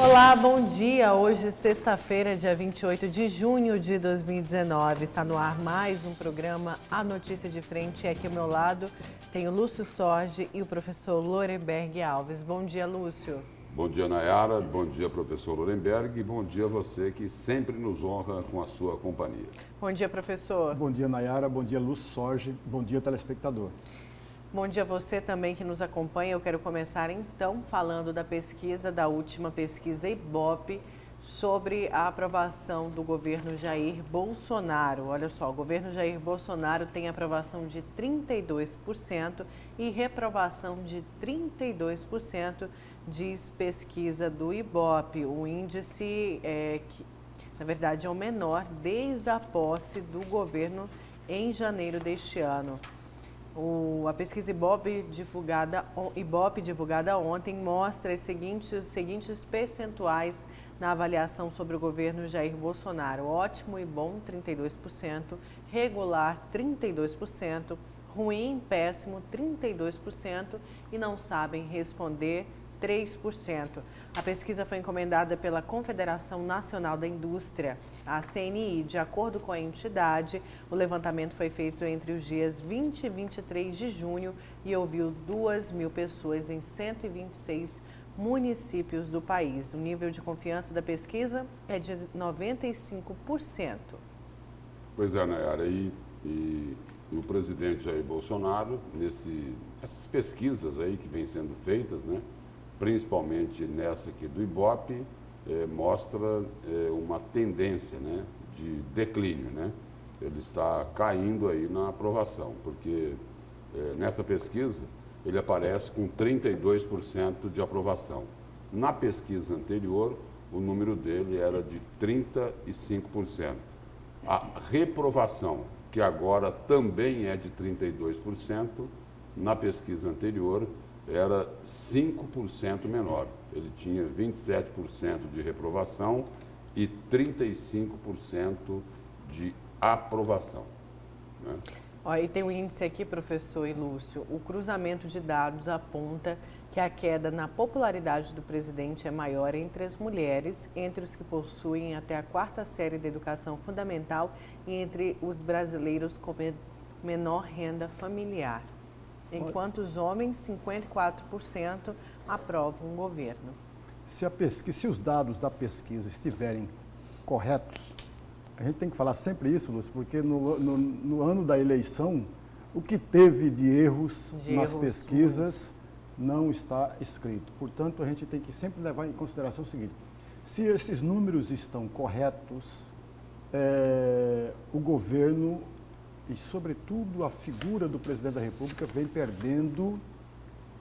Olá, bom dia. Hoje, sexta-feira, dia 28 de junho de 2019. Está no ar mais um programa A Notícia de Frente. E aqui ao meu lado tem o Lúcio Sorge e o professor Lorenberg Alves. Bom dia, Lúcio. Bom dia, Nayara. Bom dia, professor Lorenberg. E bom dia a você que sempre nos honra com a sua companhia. Bom dia, professor. Bom dia, Nayara. Bom dia, Lúcio Sorge. Bom dia, telespectador. Bom dia a você também que nos acompanha. Eu quero começar então falando da última pesquisa Ibope sobre a aprovação do governo Jair Bolsonaro. Olha só, o governo Jair Bolsonaro tem aprovação de 32% e reprovação de 32%, diz pesquisa do Ibope. O índice na verdade, é o menor desde a posse do governo em janeiro deste ano. A pesquisa Ibope divulgada ontem mostra os seguintes percentuais na avaliação sobre o governo Jair Bolsonaro: ótimo e bom, 32%, regular, 32%, ruim, péssimo, 32% e não sabem responder, 3%. A pesquisa foi encomendada pela Confederação Nacional da Indústria, a CNI. De acordo com a entidade, o levantamento foi feito entre os dias 20 e 23 de junho e ouviu 2.000 pessoas em 126 municípios do país. O nível de confiança da pesquisa é de 95%. Pois é, Nayara, e o presidente Jair Bolsonaro, essas pesquisas aí que vêm sendo feitas, né? Principalmente nessa aqui do Ibope, mostra uma tendência, né, de declínio, né? Ele está caindo aí na aprovação, porque nessa pesquisa ele aparece com 32% de aprovação. Na pesquisa anterior, o número dele era de 35%. A reprovação, que agora também é de 32%, na pesquisa anterior era 5% menor. Ele tinha 27% de reprovação e 35% de aprovação, né? E tem um índice aqui, professor e Lúcio. O cruzamento de dados aponta que a queda na popularidade do presidente é maior entre as mulheres, entre os que possuem até a 4ª série de educação fundamental e entre os brasileiros com menor renda familiar. Enquanto os homens, 54%, aprovam o governo. Se os dados da pesquisa estiverem corretos, a gente tem que falar sempre isso, Lúcio, porque no ano da eleição, o que teve de erros nas pesquisas não está escrito. Portanto, a gente tem que sempre levar em consideração o seguinte: se esses números estão corretos, o governo e, sobretudo, a figura do presidente da República vem perdendo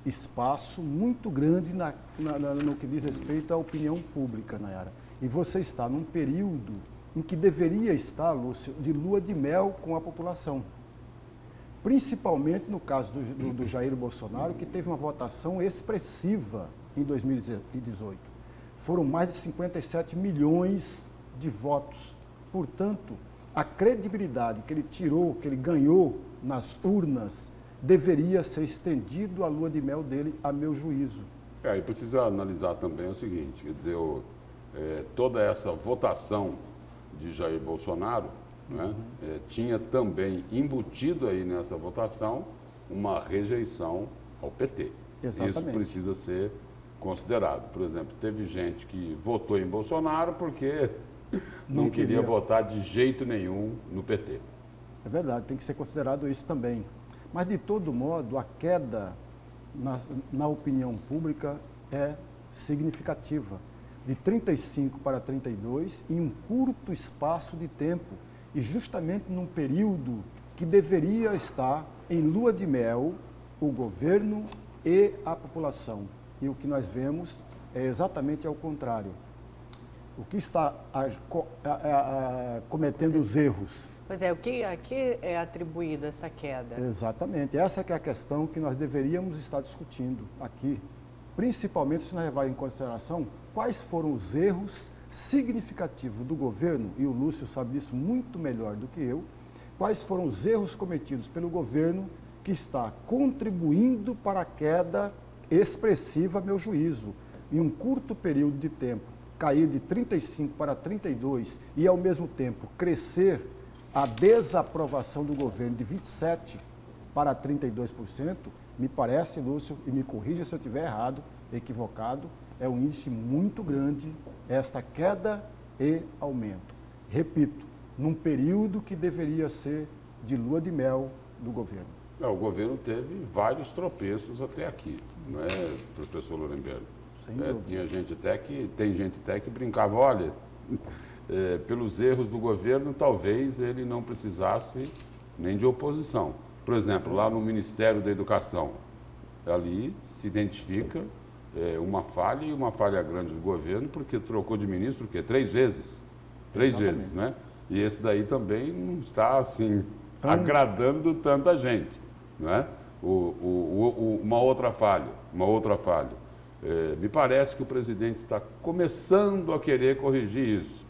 espaço muito grande no que diz respeito à opinião pública, Nayara. E você está num período em que deveria estar, Lúcio, de lua de mel com a população. Principalmente no caso do Jair Bolsonaro, que teve uma votação expressiva em 2018. Foram mais de 57 milhões de votos. Portanto, a credibilidade que ele ganhou nas urnas, deveria ser estendido à lua de mel dele, a meu juízo. E precisa analisar também o seguinte, quer dizer, toda essa votação de Jair Bolsonaro, né, tinha também embutido aí nessa votação uma rejeição ao PT. Exatamente. Isso precisa ser considerado. Por exemplo, teve gente que votou em Bolsonaro porque não queria votar de jeito nenhum no PT. É verdade, tem que ser considerado isso também. Mas, de todo modo, a queda na opinião pública é significativa. De 35 para 32 em um curto espaço de tempo. E justamente num período que deveria estar em lua de mel o governo e a população. E o que nós vemos é exatamente ao contrário. O que está cometendo os erros? Pois é, a que é atribuído essa queda? Exatamente. Essa que é a questão que nós deveríamos estar discutindo aqui. Principalmente se nós levarmos em consideração quais foram os erros significativos do governo, e o Lúcio sabe disso muito melhor do que eu, quais foram os erros cometidos pelo governo que está contribuindo para a queda expressiva, a meu juízo, em um curto período de tempo, cair de 35 para 32 e, ao mesmo tempo, crescer a desaprovação do governo de 27 para 32%, me parece, Lúcio, e me corrija se eu estiver errado, equivocado, é um índice muito grande esta queda e aumento. Repito, num período que deveria ser de lua de mel do governo. O governo teve vários tropeços até aqui, não é, professor Lorenberg? Sem dúvida. Tem gente até que brincava, olha, pelos erros do governo, talvez ele não precisasse nem de oposição. Por exemplo, lá no Ministério da Educação, ali se identifica uma falha e uma falha grande do governo, porque trocou de ministro o quê? 3 vezes. 3 vezes, né? E esse daí também não está, assim, agradando tanta gente, né? Uma outra falha. Me parece que o presidente está começando a querer corrigir isso.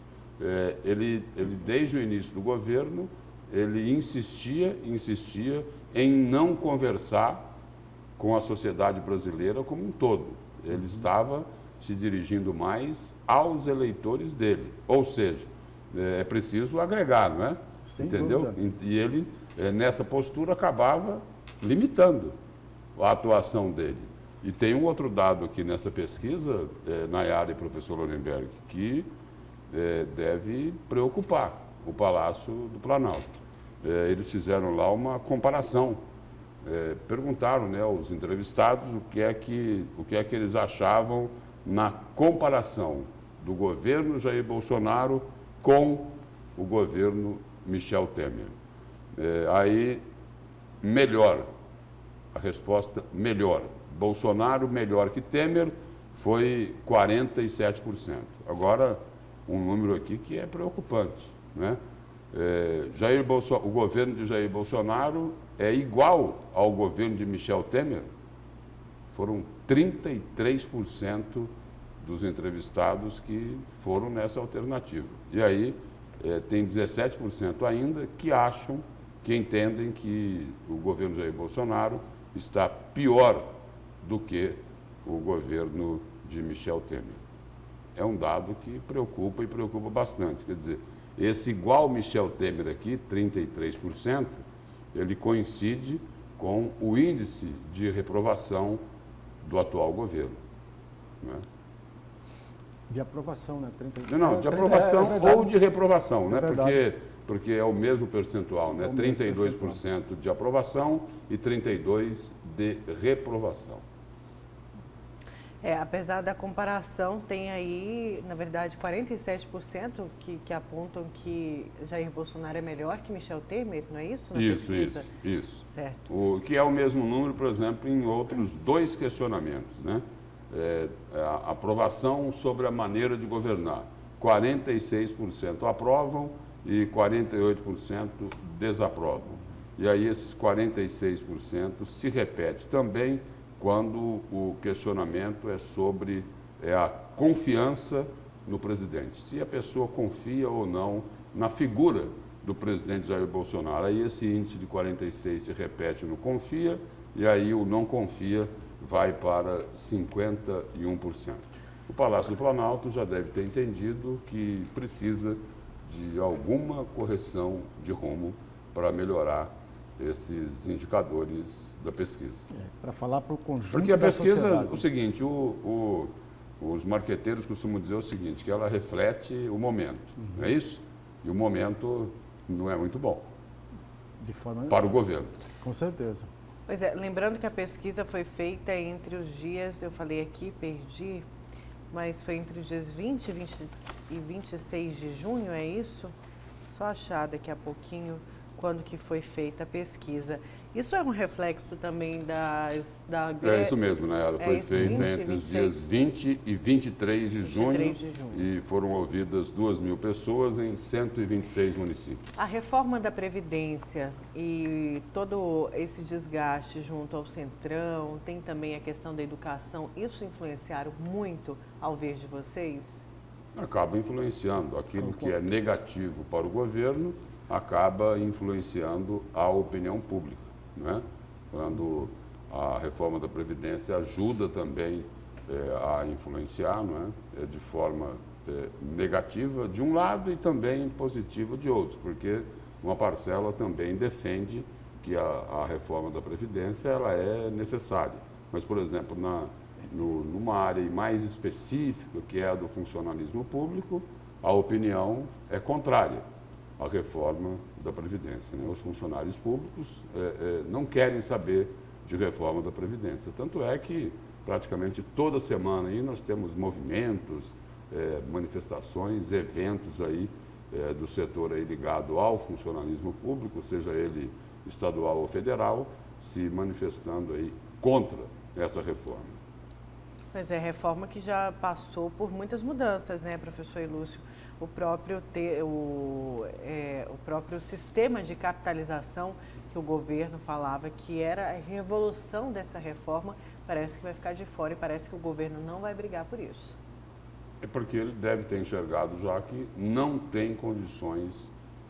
Ele, desde o início do governo, ele insistia em não conversar com a sociedade brasileira como um todo. Ele estava se dirigindo mais aos eleitores dele. Ou seja, é preciso agregar, não é? Sem Entendeu? dúvida. E ele, nessa postura, acabava limitando a atuação dele. E tem um outro dado aqui nessa pesquisa, Nayara e professor Lorenberg, que deve preocupar o Palácio do Planalto. Eles fizeram lá uma comparação. Perguntaram, né, aos entrevistados o que é que eles achavam na comparação do governo Jair Bolsonaro com o governo Michel Temer. Aí, melhor. A resposta, melhor. Bolsonaro melhor que Temer foi 47%. Agora, um número aqui que é preocupante, né? O governo de Jair Bolsonaro é igual ao governo de Michel Temer? Foram 33% dos entrevistados que foram nessa alternativa. E aí tem 17% ainda que entendem que o governo Jair Bolsonaro está pior do que o governo de Michel Temer. É um dado que preocupa e preocupa bastante. Quer dizer, esse igual Michel Temer aqui, 33%, ele coincide com o índice de reprovação do atual governo. Né? De aprovação, né? 30... Não, de aprovação ou de reprovação, né? Porque é o mesmo percentual, né? 32% de aprovação e 32% de reprovação. Apesar da comparação, tem aí, na verdade, 47% que apontam que Jair Bolsonaro é melhor que Michel Temer, não é isso? Isso. Certo. O que é o mesmo número, por exemplo, em outros 2 questionamentos, né? A aprovação sobre a maneira de governar. 46% aprovam e 48% desaprovam. E aí esses 46% se repete também quando o questionamento é sobre a confiança no presidente. Se a pessoa confia ou não na figura do presidente Jair Bolsonaro. Aí esse índice de 46% se repete no confia e aí o não confia vai para 51%. O Palácio do Planalto já deve ter entendido que precisa de alguma correção de rumo para melhorar esses indicadores da pesquisa. Para falar para o conjunto Porque a da pesquisa, sociedade. o seguinte, os marqueteiros costumam dizer o seguinte, que ela reflete o momento, não é isso? E o momento não é muito bom De forma... para o governo. Com certeza. Pois é, lembrando que a pesquisa foi feita entre os dias, eu falei aqui, perdi, mas foi entre os dias 20 e 26 de junho, é isso? Só achar daqui a pouquinho quando que foi feita a pesquisa. Isso é um reflexo também da É isso mesmo, né? Ela foi feita entre os dias 20 e 23 de junho e foram ouvidas 2.000 pessoas em 126 municípios. A reforma da Previdência e todo esse desgaste junto ao Centrão, tem também a questão da educação, isso influenciaram muito ao ver de vocês? Acaba influenciando. Aquilo que é negativo para o governo acaba influenciando a opinião pública, né? Quando a reforma da Previdência ajuda também a influenciar, não é? De forma negativa de um lado e também positiva de outros, porque uma parcela também defende que a reforma da Previdência ela é necessária. Mas, por exemplo, numa área mais específica, que é a do funcionalismo público, a opinião é contrária à reforma da Previdência, né? Os funcionários públicos não querem saber de reforma da Previdência. Tanto é que praticamente toda semana aí nós temos movimentos, manifestações, eventos aí do setor aí ligado ao funcionalismo público, seja ele estadual ou federal, se manifestando aí contra essa reforma. Mas é reforma que já passou por muitas mudanças, né, professor Ilúcio? O próprio sistema de capitalização que o governo falava que era a revolução dessa reforma, parece que vai ficar de fora e parece que o governo não vai brigar por isso. É porque ele deve ter enxergado já que não tem condições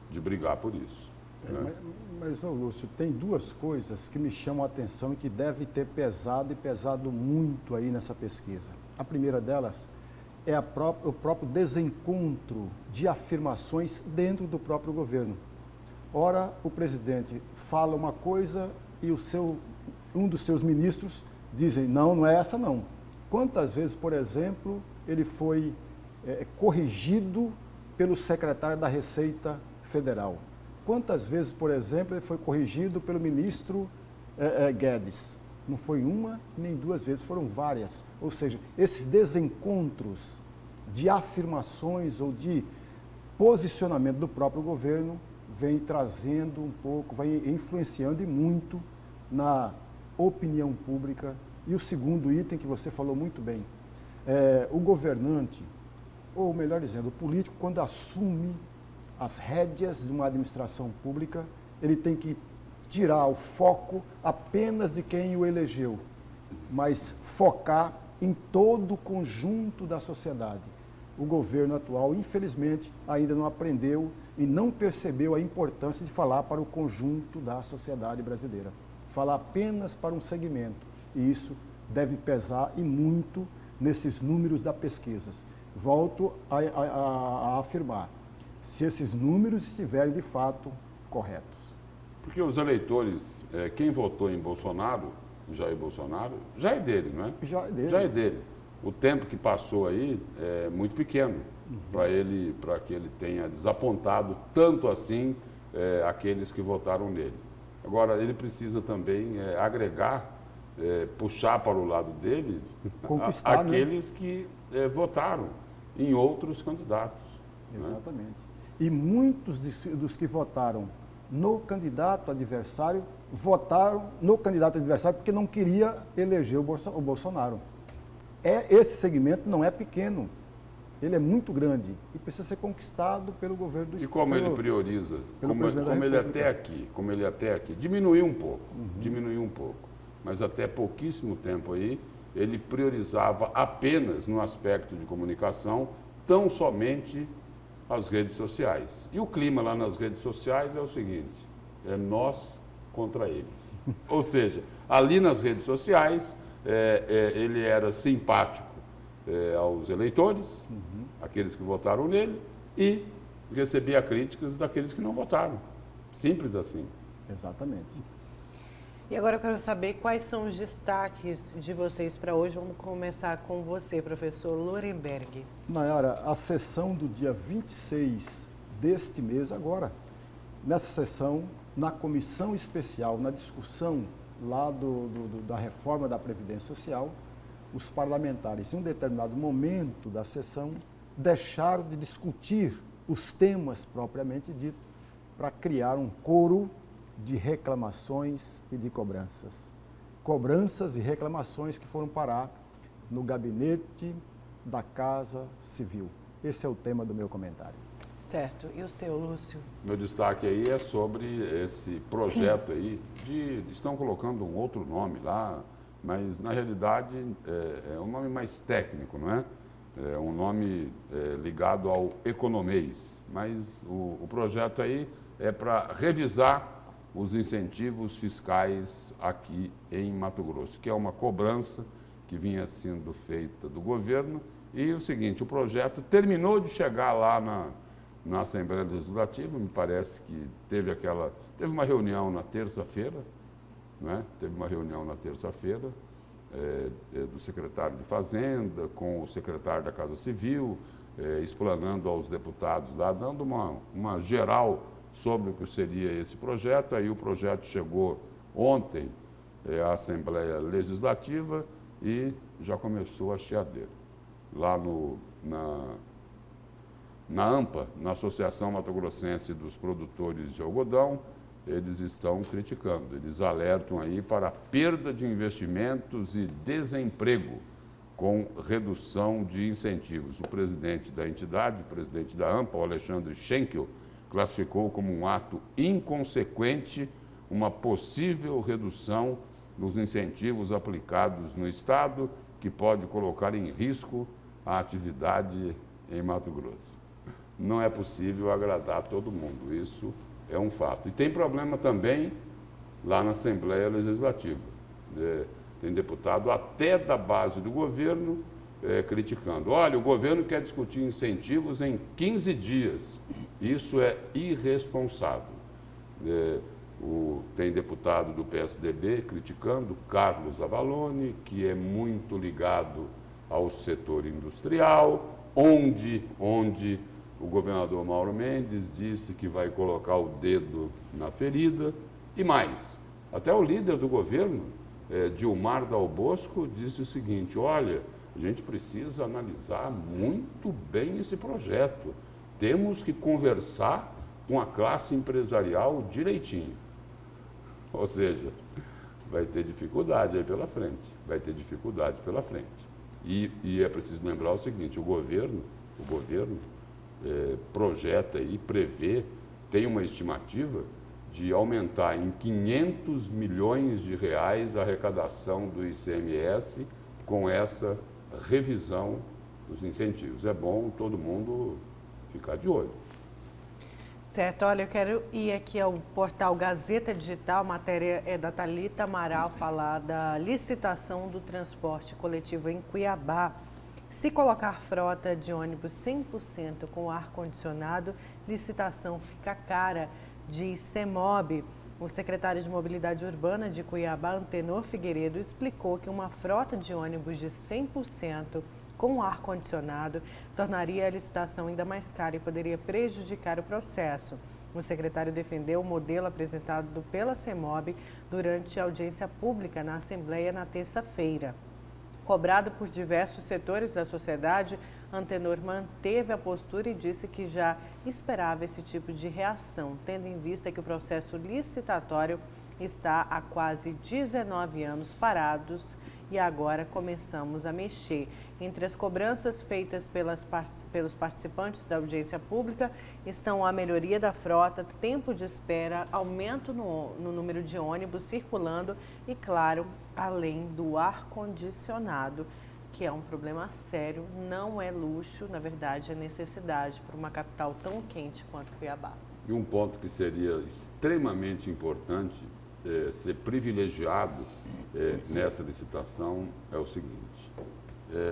de brigar por isso. Né? Mas, Lúcio, tem duas coisas que me chamam a atenção e que deve ter pesado e pesado muito aí nessa pesquisa. A primeira delas é o próprio desencontro de afirmações dentro do próprio governo. Ora, o presidente fala uma coisa e um dos seus ministros dizem, não é essa não. Quantas vezes, por exemplo, ele foi corrigido pelo secretário da Receita Federal? Quantas vezes, por exemplo, ele foi corrigido pelo ministro Guedes? Não foi uma nem duas vezes, foram várias. Ou seja, esses desencontros de afirmações ou de posicionamento do próprio governo vem trazendo um pouco, vai influenciando e muito na opinião pública. E o segundo item que você falou muito bem, o governante, ou melhor dizendo, o político, quando assume as rédeas de uma administração pública, ele tem que tirar o foco apenas de quem o elegeu, mas focar em todo o conjunto da sociedade. O governo atual, infelizmente, ainda não aprendeu e não percebeu a importância de falar para o conjunto da sociedade brasileira. Falar apenas para um segmento. E isso deve pesar e muito nesses números das pesquisas. Volto a afirmar, se esses números estiverem de fato corretos. Porque os eleitores, quem votou em Bolsonaro, Jair Bolsonaro, já é dele, não é? Já é dele. Já é dele. O tempo que passou aí é muito pequeno para que ele tenha desapontado tanto assim aqueles que votaram nele. Agora, ele precisa também agregar, puxar para o lado dele aqueles, né, que votaram em outros candidatos. Exatamente. Né? E muitos dos que votaram no candidato adversário, votaram no candidato adversário porque não queria eleger o Bolsonaro. Esse segmento não é pequeno, ele é muito grande e precisa ser conquistado pelo governo do Estado. E como ele prioriza, como ele até aqui, diminuiu um pouco, mas até pouquíssimo tempo aí, ele priorizava apenas no aspecto de comunicação, tão somente as redes sociais. E o clima lá nas redes sociais é o seguinte, é nós contra eles. Ou seja, ali nas redes sociais, ele era simpático aos eleitores, aqueles que votaram nele, e recebia críticas daqueles que não votaram. Simples assim. Exatamente. E agora eu quero saber quais são os destaques de vocês para hoje. Vamos começar com você, professor Lorenberg. Nayara, a sessão do dia 26 deste mês, agora, nessa sessão, na comissão especial, na discussão lá da reforma da Previdência Social, os parlamentares, em um determinado momento da sessão, deixaram de discutir os temas propriamente dito para criar um coro de reclamações e de cobranças. Cobranças e reclamações que foram parar no gabinete da Casa Civil. Esse é o tema do meu comentário. Certo. E o seu, Lúcio? Meu destaque aí é sobre esse projeto aí estão colocando um outro nome lá, mas na realidade é um nome mais técnico, não é? É um nome ligado ao economês, mas o projeto aí é para revisar os incentivos fiscais aqui em Mato Grosso, que é uma cobrança que vinha sendo feita do governo. E o seguinte, o projeto terminou de chegar lá na Assembleia Legislativa, me parece que teve uma reunião na terça-feira, né? Teve uma reunião na terça-feira do secretário de Fazenda com o secretário da Casa Civil, explanando aos deputados lá, dando uma geral sobre o que seria esse projeto. Aí o projeto chegou ontem à Assembleia Legislativa e já começou a chiadeira. Lá na AMPA, na Associação Mato Grossense dos Produtores de Algodão, eles estão criticando, eles alertam aí para a perda de investimentos e desemprego com redução de incentivos. O presidente da entidade, o presidente da AMPA, o Alexandre Schenkel, classificou como um ato inconsequente uma possível redução dos incentivos aplicados no Estado, que pode colocar em risco a atividade em Mato Grosso. Não é possível agradar todo mundo, isso é um fato. E tem problema também lá na Assembleia Legislativa. Tem deputado até da base do governo criticando. Olha, o governo quer discutir incentivos em 15 dias. Isso é irresponsável. Tem deputado do PSDB criticando, Carlos Avalone, que é muito ligado ao setor industrial, onde o governador Mauro Mendes disse que vai colocar o dedo na ferida. E mais, até o líder do governo, Dilmar Dal Bosco, disse o seguinte: olha, a gente precisa analisar muito bem esse projeto. Temos que conversar com a classe empresarial direitinho. Ou seja, vai ter dificuldade aí pela frente. Vai ter dificuldade pela frente. E é preciso lembrar o seguinte: o governo projeta e prevê, tem uma estimativa de aumentar em 500 milhões de reais a arrecadação do ICMS com essa revisão dos incentivos. É bom todo mundo ficar de olho. Certo, olha, eu quero ir aqui ao portal Gazeta Digital, matéria é da Thalita Amaral, falar da licitação do transporte coletivo em Cuiabá. Se colocar frota de ônibus 100% com ar-condicionado, licitação fica cara, diz CEMOB. O secretário de Mobilidade Urbana de Cuiabá, Antenor Figueiredo, explicou que uma frota de ônibus de 100% com ar-condicionado tornaria a licitação ainda mais cara e poderia prejudicar o processo. O secretário defendeu o modelo apresentado pela CEMOB durante a audiência pública na Assembleia na terça-feira. Cobrado por diversos setores da sociedade, Antenor manteve a postura e disse que já esperava esse tipo de reação, tendo em vista que o processo licitatório está há quase 19 anos parados e agora começamos a mexer. Entre as cobranças feitas pelos participantes da audiência pública estão a melhoria da frota, tempo de espera, aumento no número de ônibus circulando e, claro, além do ar-condicionado, que é um problema sério, não é luxo, na verdade é necessidade para uma capital tão quente quanto Cuiabá. E um ponto que seria extremamente importante ser privilegiado nessa licitação é o seguinte: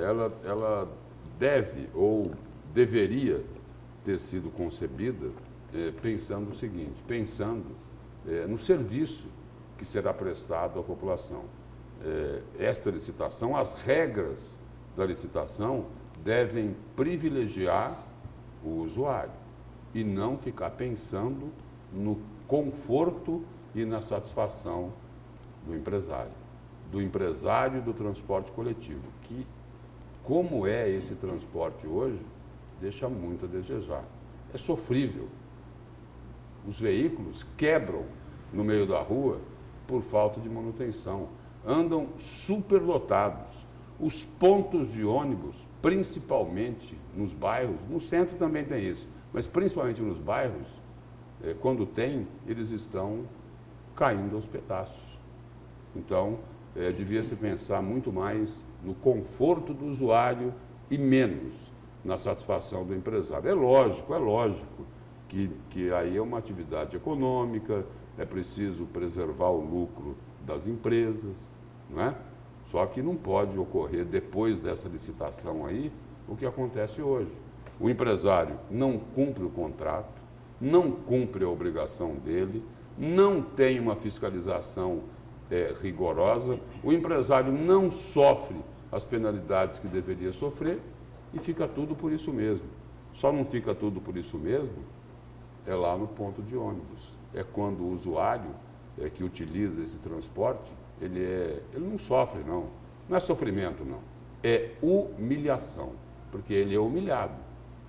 ela deve ou deveria ter sido concebida pensando o seguinte, no serviço que será prestado à população. Esta licitação, as regras da licitação devem privilegiar o usuário e não ficar pensando no conforto e na satisfação do empresário do transporte coletivo, que, como é esse transporte hoje, deixa muito a desejar. É sofrível. Os veículos quebram no meio da rua por falta de manutenção, andam superlotados. Os pontos de ônibus, principalmente nos bairros, no centro também tem isso, mas principalmente nos bairros, quando tem, eles estão caindo aos pedaços. Então, devia se pensar muito mais no conforto do usuário e menos na satisfação do empresário. É lógico que aí é uma atividade econômica, é preciso preservar o lucro das empresas, não é? Só que não pode ocorrer depois dessa licitação aí o que acontece hoje. O empresário não cumpre o contrato, não cumpre a obrigação dele, não tem uma fiscalização rigorosa, o empresário não sofre as penalidades que deveria sofrer e fica tudo por isso mesmo. Só não fica tudo por isso mesmo é lá no ponto de ônibus. É quando o usuário que utiliza esse transporte, ele não sofre, não. Não é sofrimento, não. É humilhação, porque ele é humilhado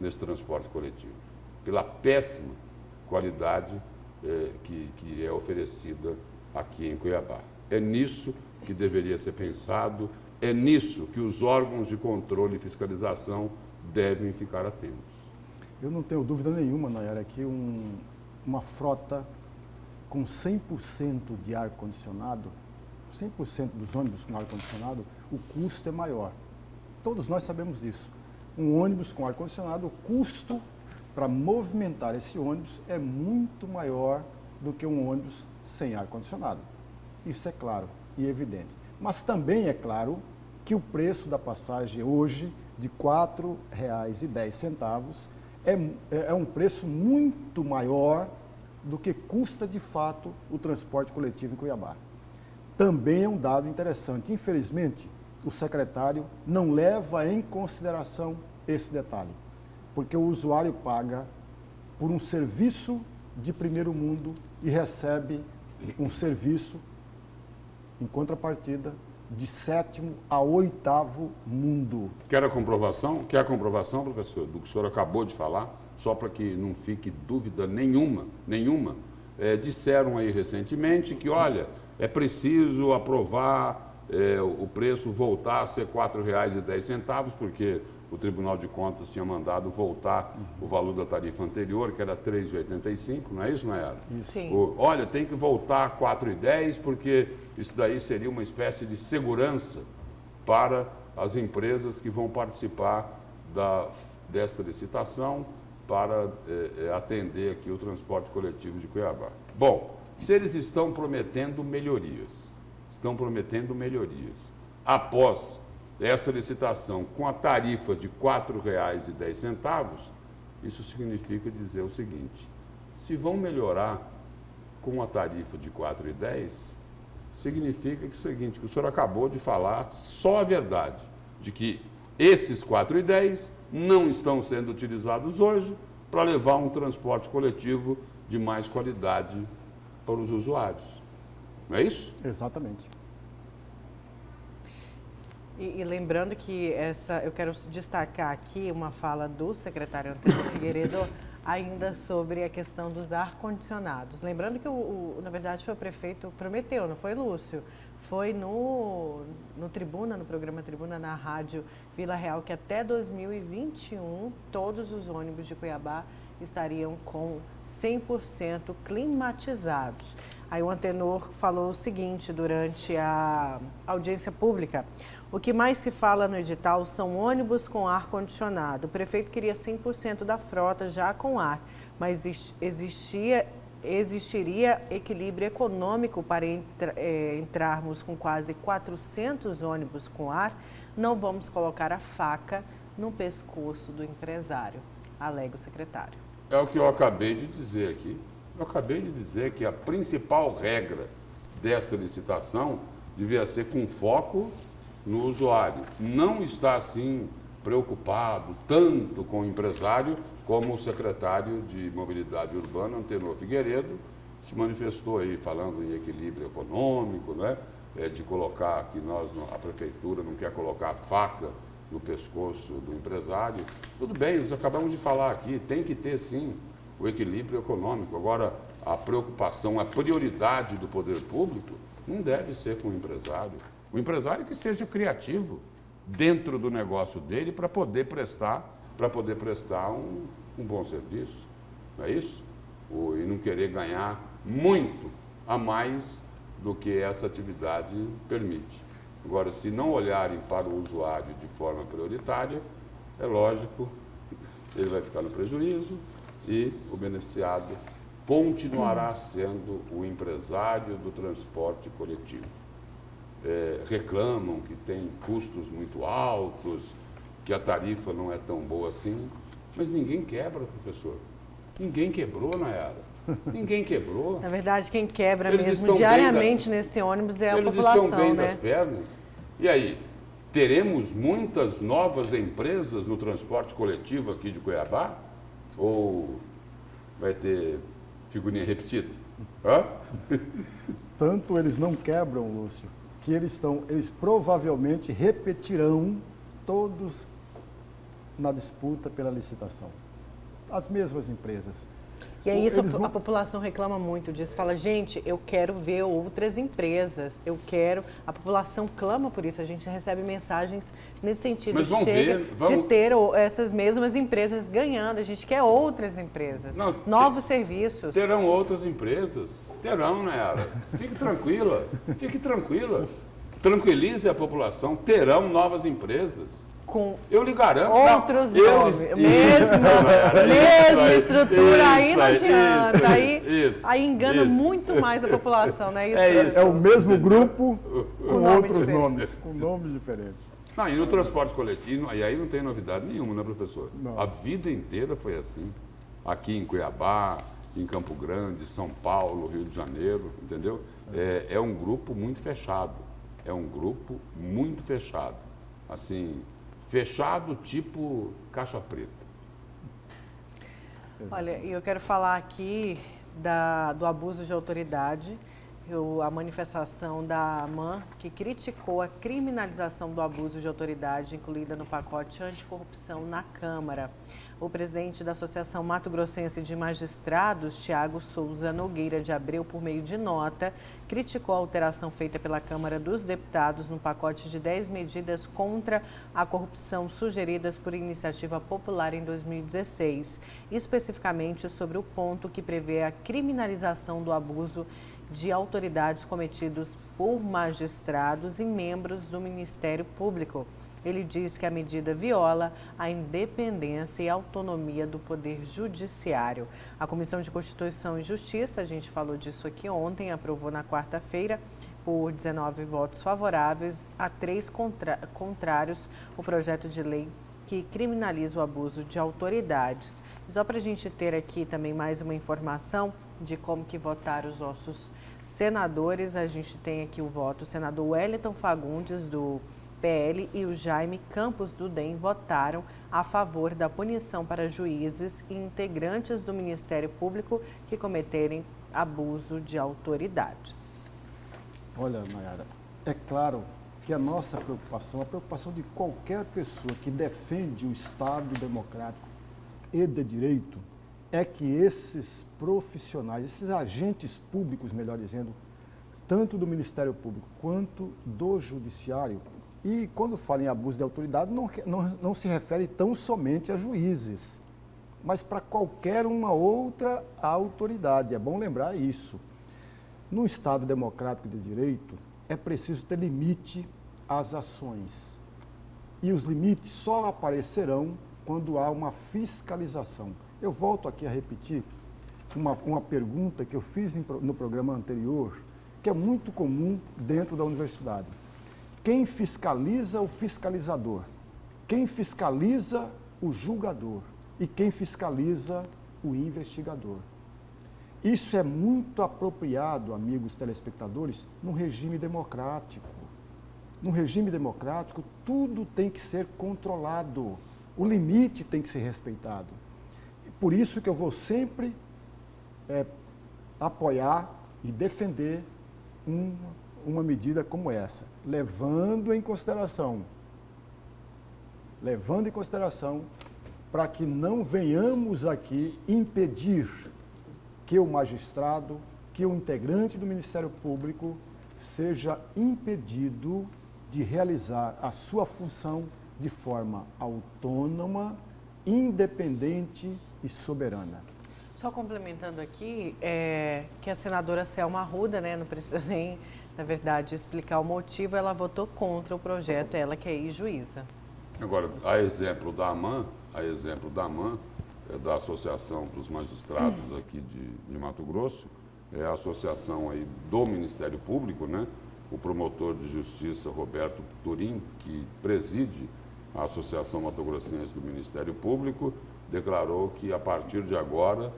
nesse transporte coletivo, pela péssima qualidade que é oferecida aqui em Cuiabá. É nisso que deveria ser pensado, é nisso que os órgãos de controle e fiscalização devem ficar atentos. Eu não tenho dúvida nenhuma, Nayara, que uma frota com 100% de ar-condicionado, 100% dos ônibus com ar-condicionado, o custo é maior. Todos nós sabemos disso. Um ônibus com ar-condicionado, o custo para movimentar esse ônibus é muito maior do que um ônibus sem ar-condicionado. Isso é claro e evidente. Mas também é claro que o preço da passagem hoje, de R$ 4,10, é um preço muito maior do que custa de fato o transporte coletivo em Cuiabá. Também é um dado interessante. Infelizmente, o secretário não leva em consideração esse detalhe, porque o usuário paga por um serviço de primeiro mundo e recebe um serviço, em contrapartida, de 7º a 8º mundo. Quer a comprovação? Quer a comprovação, professor, do que o senhor acabou de falar? Só para que não fique dúvida nenhuma. Disseram aí recentemente que, olha, é preciso aprovar o preço voltar a ser R$ 4,10, porque o Tribunal de Contas tinha mandado voltar o valor da tarifa anterior, que era R$ 3,85, não é isso, Nayara? Isso. Sim. Olha, tem que voltar a R$ 4,10, porque isso daí seria uma espécie de segurança para as empresas que vão participar desta licitação para atender aqui o transporte coletivo de Cuiabá. Bom, se eles estão prometendo melhorias, após essa licitação com a tarifa de R$ 4,10, isso significa dizer o seguinte: se vão melhorar com a tarifa de R$ 4,10, significa que o senhor acabou de falar só a verdade, de que esses R$ 4,10 não estão sendo utilizados hoje para levar um transporte coletivo de mais qualidade para os usuários. Não é isso? Exatamente. E lembrando que eu quero destacar aqui uma fala do secretário Antônio Figueiredo ainda sobre a questão dos ar-condicionados. Lembrando que, na verdade, foi o prefeito prometeu, não foi, Lúcio? Foi no programa Tribuna, na rádio Vila Real, que até 2021 todos os ônibus de Cuiabá estariam com 100% climatizados. Aí o Antenor falou o seguinte durante a audiência pública: o que mais se fala no edital são ônibus com ar-condicionado. O prefeito queria 100% da frota já com ar, mas existiria equilíbrio econômico para entrarmos com quase 400 ônibus com ar. Não vamos colocar a faca no pescoço do empresário, alega o secretário. É o que eu acabei de dizer aqui. Eu acabei de dizer que a principal regra dessa licitação devia ser com foco no usuário. Não está, assim, preocupado tanto com o empresário como o secretário de Mobilidade Urbana, Antenor Figueiredo, se manifestou aí falando em equilíbrio econômico, né? De colocar que a prefeitura não quer colocar a faca no pescoço do empresário. Tudo bem, nós acabamos de falar aqui, tem que ter sim o equilíbrio econômico. Agora, a preocupação, a prioridade do poder público não deve ser com o empresário. O empresário que seja criativo dentro do negócio dele para poder prestar um bom serviço. Não é isso? E não querer ganhar muito a mais do que essa atividade permite. Agora, se não olharem para o usuário de forma prioritária, é lógico, ele vai ficar no prejuízo e o beneficiado continuará sendo o empresário do transporte coletivo. reclamam que tem custos muito altos, que a tarifa não é tão boa assim, mas ninguém quebra, professor. Ninguém quebrou, Nayara. Ninguém quebrou. Na verdade, quem quebra Eles mesmo estão diariamente nesse ônibus é a população, Eles estão bem né? das pernas. E aí, teremos muitas novas empresas no transporte coletivo aqui de Cuiabá? Ou vai ter figurinha repetida? Hã? Tanto eles não quebram, Lúcio, que eles provavelmente repetirão todos na disputa pela licitação. As mesmas empresas. E é isso, Eles vão- a população reclama muito disso. Fala, gente, eu quero ver outras empresas, eu quero... A população clama por isso, a gente recebe mensagens nesse sentido. Mas vamos Chega ver, vamos- de ter essas mesmas empresas ganhando, a gente quer outras empresas, Não, novos serviços. Terão outras empresas. Terão, Nayara. Fique tranquila. Fique tranquila. Tranquilize a população. Terão novas empresas. Com Eu lhe garanto. outros Não, nomes, isso, mesma Nayara, estrutura, aí isso não aí, adianta, isso, aí engana isso. muito mais a população, né? É isso. É o mesmo grupo com nome outros diferente. nomes, com nomes diferentes. Não, e no transporte coletivo, e aí não tem novidade nenhuma, né, professor? Não. A vida inteira foi assim. Aqui em Cuiabá, em Campo Grande, São Paulo, Rio de Janeiro, entendeu? É um grupo muito fechado. É um grupo muito fechado. Assim, fechado tipo caixa preta. Olha, eu quero falar aqui do abuso de autoridade, a manifestação da AMAN, que criticou a criminalização do abuso de autoridade incluída no pacote anticorrupção na Câmara. O presidente da Associação Mato Grossense de Magistrados, Tiago Souza Nogueira de Abreu, por meio de nota, criticou a alteração feita pela Câmara dos Deputados no pacote de 10 medidas contra a corrupção sugeridas por iniciativa popular em 2016, especificamente sobre o ponto que prevê a criminalização do abuso de autoridades cometidos por magistrados e membros do Ministério Público. Ele diz que a medida viola a independência e autonomia do Poder Judiciário. A Comissão de Constituição e Justiça, a gente falou disso aqui ontem, aprovou na quarta-feira, por 19 votos favoráveis a 3 contrários, o projeto de lei que criminaliza o abuso de autoridades. Só para a gente ter aqui também mais uma informação de como que votaram os nossos senadores, a gente tem aqui o voto, o senador Wellington Fagundes, do PL, e o Jaime Campos, do DEM, votaram a favor da punição para juízes e integrantes do Ministério Público que cometerem abuso de autoridades. Olha, Nayara, é claro que a nossa preocupação, a preocupação de qualquer pessoa que defende o Estado democrático e de direito, é que esses profissionais, esses agentes públicos, melhor dizendo, tanto do Ministério Público quanto do Judiciário, e quando fala em abuso de autoridade, não se refere tão somente a juízes, mas para qualquer uma outra autoridade. É bom lembrar isso. No Estado democrático de direito, é preciso ter limite às ações. E os limites só aparecerão quando há uma fiscalização. Eu volto aqui a repetir uma pergunta que eu fiz no programa anterior, que é muito comum dentro da universidade. Quem fiscaliza o fiscalizador? Quem fiscaliza o julgador? E quem fiscaliza o investigador? Isso é muito apropriado, amigos telespectadores, num regime democrático. No regime democrático, tudo tem que ser controlado. O limite tem que ser respeitado. Por isso que eu vou sempre apoiar e defender uma medida como essa, levando em consideração para que não venhamos aqui impedir que o magistrado, que o integrante do Ministério Público seja impedido de realizar a sua função de forma autônoma, independente e soberana. Só complementando aqui, que a senadora Selma Arruda, né, não precisa nem, na verdade, explicar o motivo, ela votou contra o projeto, ela que é juíza. Agora, a exemplo da AMAN, da Associação dos Magistrados aqui de Mato Grosso, é a associação aí do Ministério Público, né? o promotor de justiça Roberto Turim, que preside a Associação Mato Grossense do Ministério Público, declarou que a partir de agora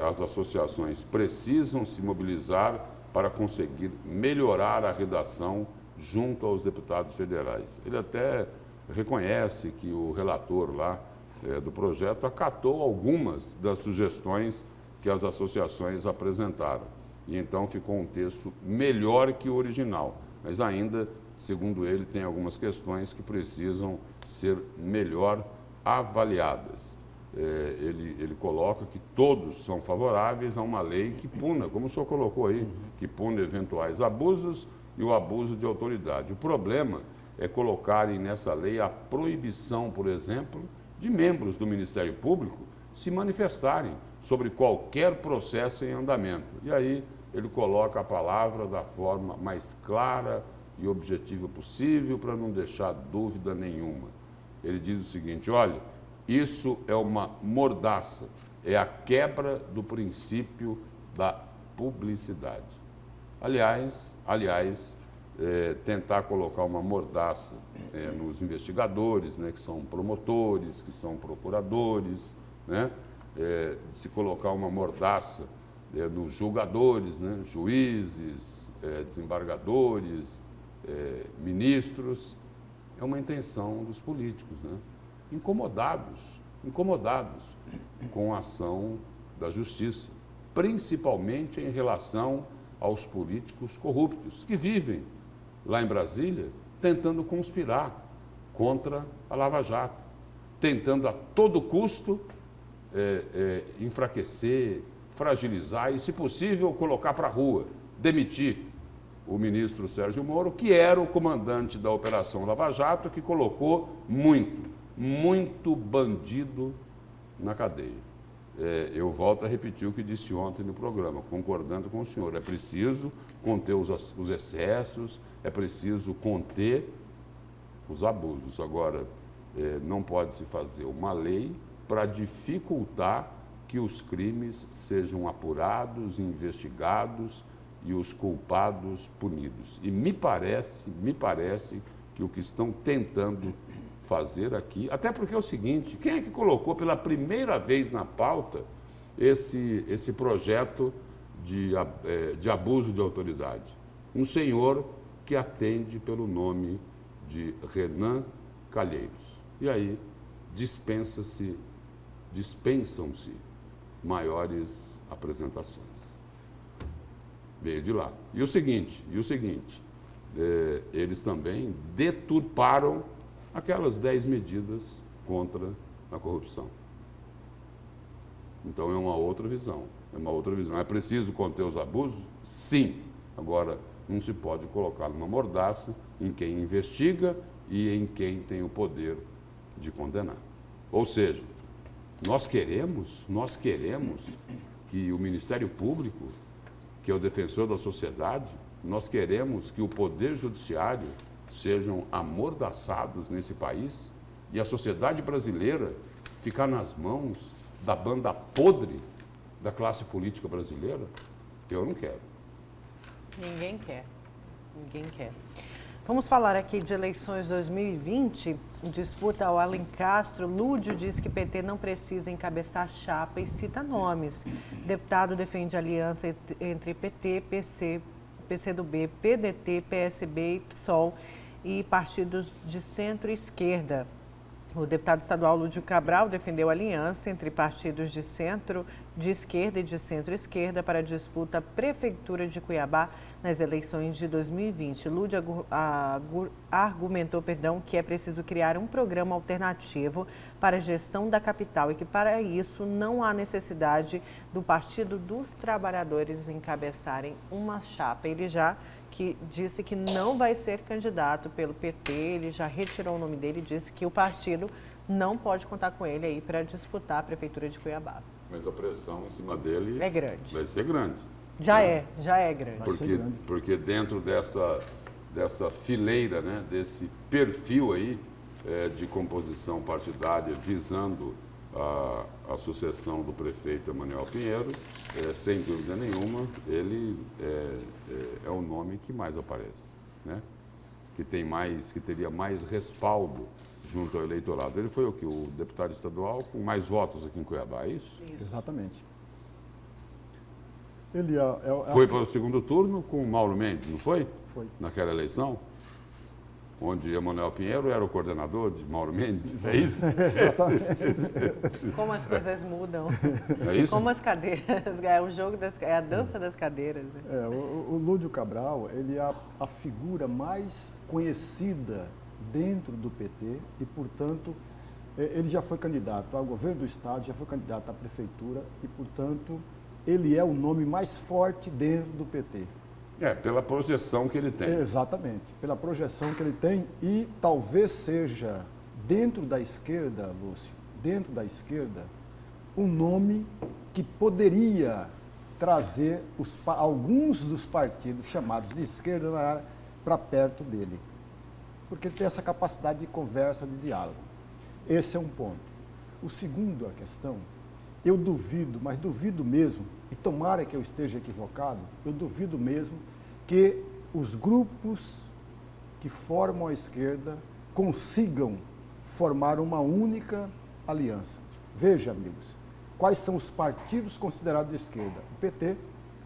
as associações precisam se mobilizar para conseguir melhorar a redação junto aos deputados federais. Ele até reconhece que o relator lá do projeto acatou algumas das sugestões que as associações apresentaram. E então ficou um texto melhor que o original, mas ainda, segundo ele, tem algumas questões que precisam ser melhor avaliadas. Ele coloca que todos são favoráveis a uma lei que puna, como o senhor colocou aí, que puna eventuais abusos e o abuso de autoridade. O problema é colocarem nessa lei a proibição, por exemplo, de membros do Ministério Público se manifestarem sobre qualquer processo em andamento. E aí ele coloca a palavra da forma mais clara e objetiva possível para não deixar dúvida nenhuma. Ele diz o seguinte: olha, isso é uma mordaça, é a quebra do princípio da publicidade. Aliás, tentar colocar uma mordaça nos investigadores, né, que são promotores, que são procuradores, né, se colocar uma mordaça nos julgadores, né, juízes, desembargadores, ministros, é uma intenção dos políticos, né, incomodados com a ação da justiça, principalmente em relação aos políticos corruptos que vivem lá em Brasília tentando conspirar contra a Lava Jato, tentando a todo custo enfraquecer, fragilizar e, se possível, colocar para a rua, demitir o ministro Sérgio Moro, que era o comandante da Operação Lava Jato, que colocou muito bandido na cadeia. Eu volto a repetir o que disse ontem no programa, concordando com o senhor. É preciso conter os excessos, é preciso conter os abusos. Agora, não pode-se fazer uma lei para dificultar que os crimes sejam apurados, investigados e os culpados punidos. E me parece que o que estão tentando fazer aqui, até porque é o seguinte, quem é que colocou pela primeira vez na pauta esse projeto de abuso de autoridade? Um senhor que atende pelo nome de Renan Calheiros. E aí dispensam-se maiores apresentações. Veio de lá. E o seguinte, eles também deturparam aquelas 10 medidas contra a corrupção. Então é uma outra visão. É preciso conter os abusos? Sim. Agora, não se pode colocar numa mordaça em quem investiga e em quem tem o poder de condenar. Ou seja, nós queremos que o Ministério Público, que é o defensor da sociedade, nós queremos que o Poder Judiciário sejam amordaçados nesse país e a sociedade brasileira ficar nas mãos da banda podre da classe política brasileira? Eu não quero. Ninguém quer. Vamos falar aqui de eleições 2020. Disputa ao Alencastro. Lúdio diz que PT não precisa encabeçar chapa e cita nomes. Deputado defende aliança entre PT, PC, PCdoB, PDT, PSB e PSOL e partidos de centro-esquerda. O deputado estadual Lúdio Cabral defendeu aliança entre partidos de centro, de esquerda e de centro-esquerda para a disputa à Prefeitura de Cuiabá nas eleições de 2020. Lúdio argumentou que é preciso criar um programa alternativo para a gestão da capital e que, para isso, não há necessidade do Partido dos Trabalhadores encabeçarem uma chapa. Ele já disse que não vai ser candidato pelo PT, ele já retirou o nome dele e disse que o partido não pode contar com ele aí para disputar a Prefeitura de Cuiabá. Mas a pressão em cima dele é grande. Vai ser grande. Já é grande. Porque dentro dessa fileira, né, desse perfil aí de composição partidária visando a sucessão do prefeito Emanuel Pinheiro, sem dúvida nenhuma, ele é o nome que mais aparece. né? Que teria mais respaldo junto ao eleitorado. Ele foi o deputado estadual com mais votos aqui em Cuiabá, é isso? Exatamente. Ele foi para o segundo turno com o Mauro Mendes, não foi? Foi. Naquela eleição? Onde Emanuel Pinheiro era o coordenador de Mauro Mendes, é isso? Exatamente. Como as coisas mudam. É isso? Como as cadeiras, é o jogo é a dança das cadeiras. Né? O Lúdio Cabral, ele é a figura mais conhecida dentro do PT e, portanto, ele já foi candidato ao governo do estado, já foi candidato à prefeitura e, portanto, ele é o nome mais forte dentro do PT. Pela projeção que ele tem. Exatamente, pela projeção que ele tem e talvez seja, dentro da esquerda, Lúcio, dentro da esquerda, um nome que poderia trazer alguns dos partidos chamados de esquerda para perto dele. Porque ele tem essa capacidade de conversa, de diálogo. Esse é um ponto. O segundo, a questão, eu duvido, mas duvido mesmo, e tomara que eu esteja equivocado, eu duvido mesmo que os grupos que formam a esquerda consigam formar uma única aliança. Veja, amigos, quais são os partidos considerados de esquerda? O PT,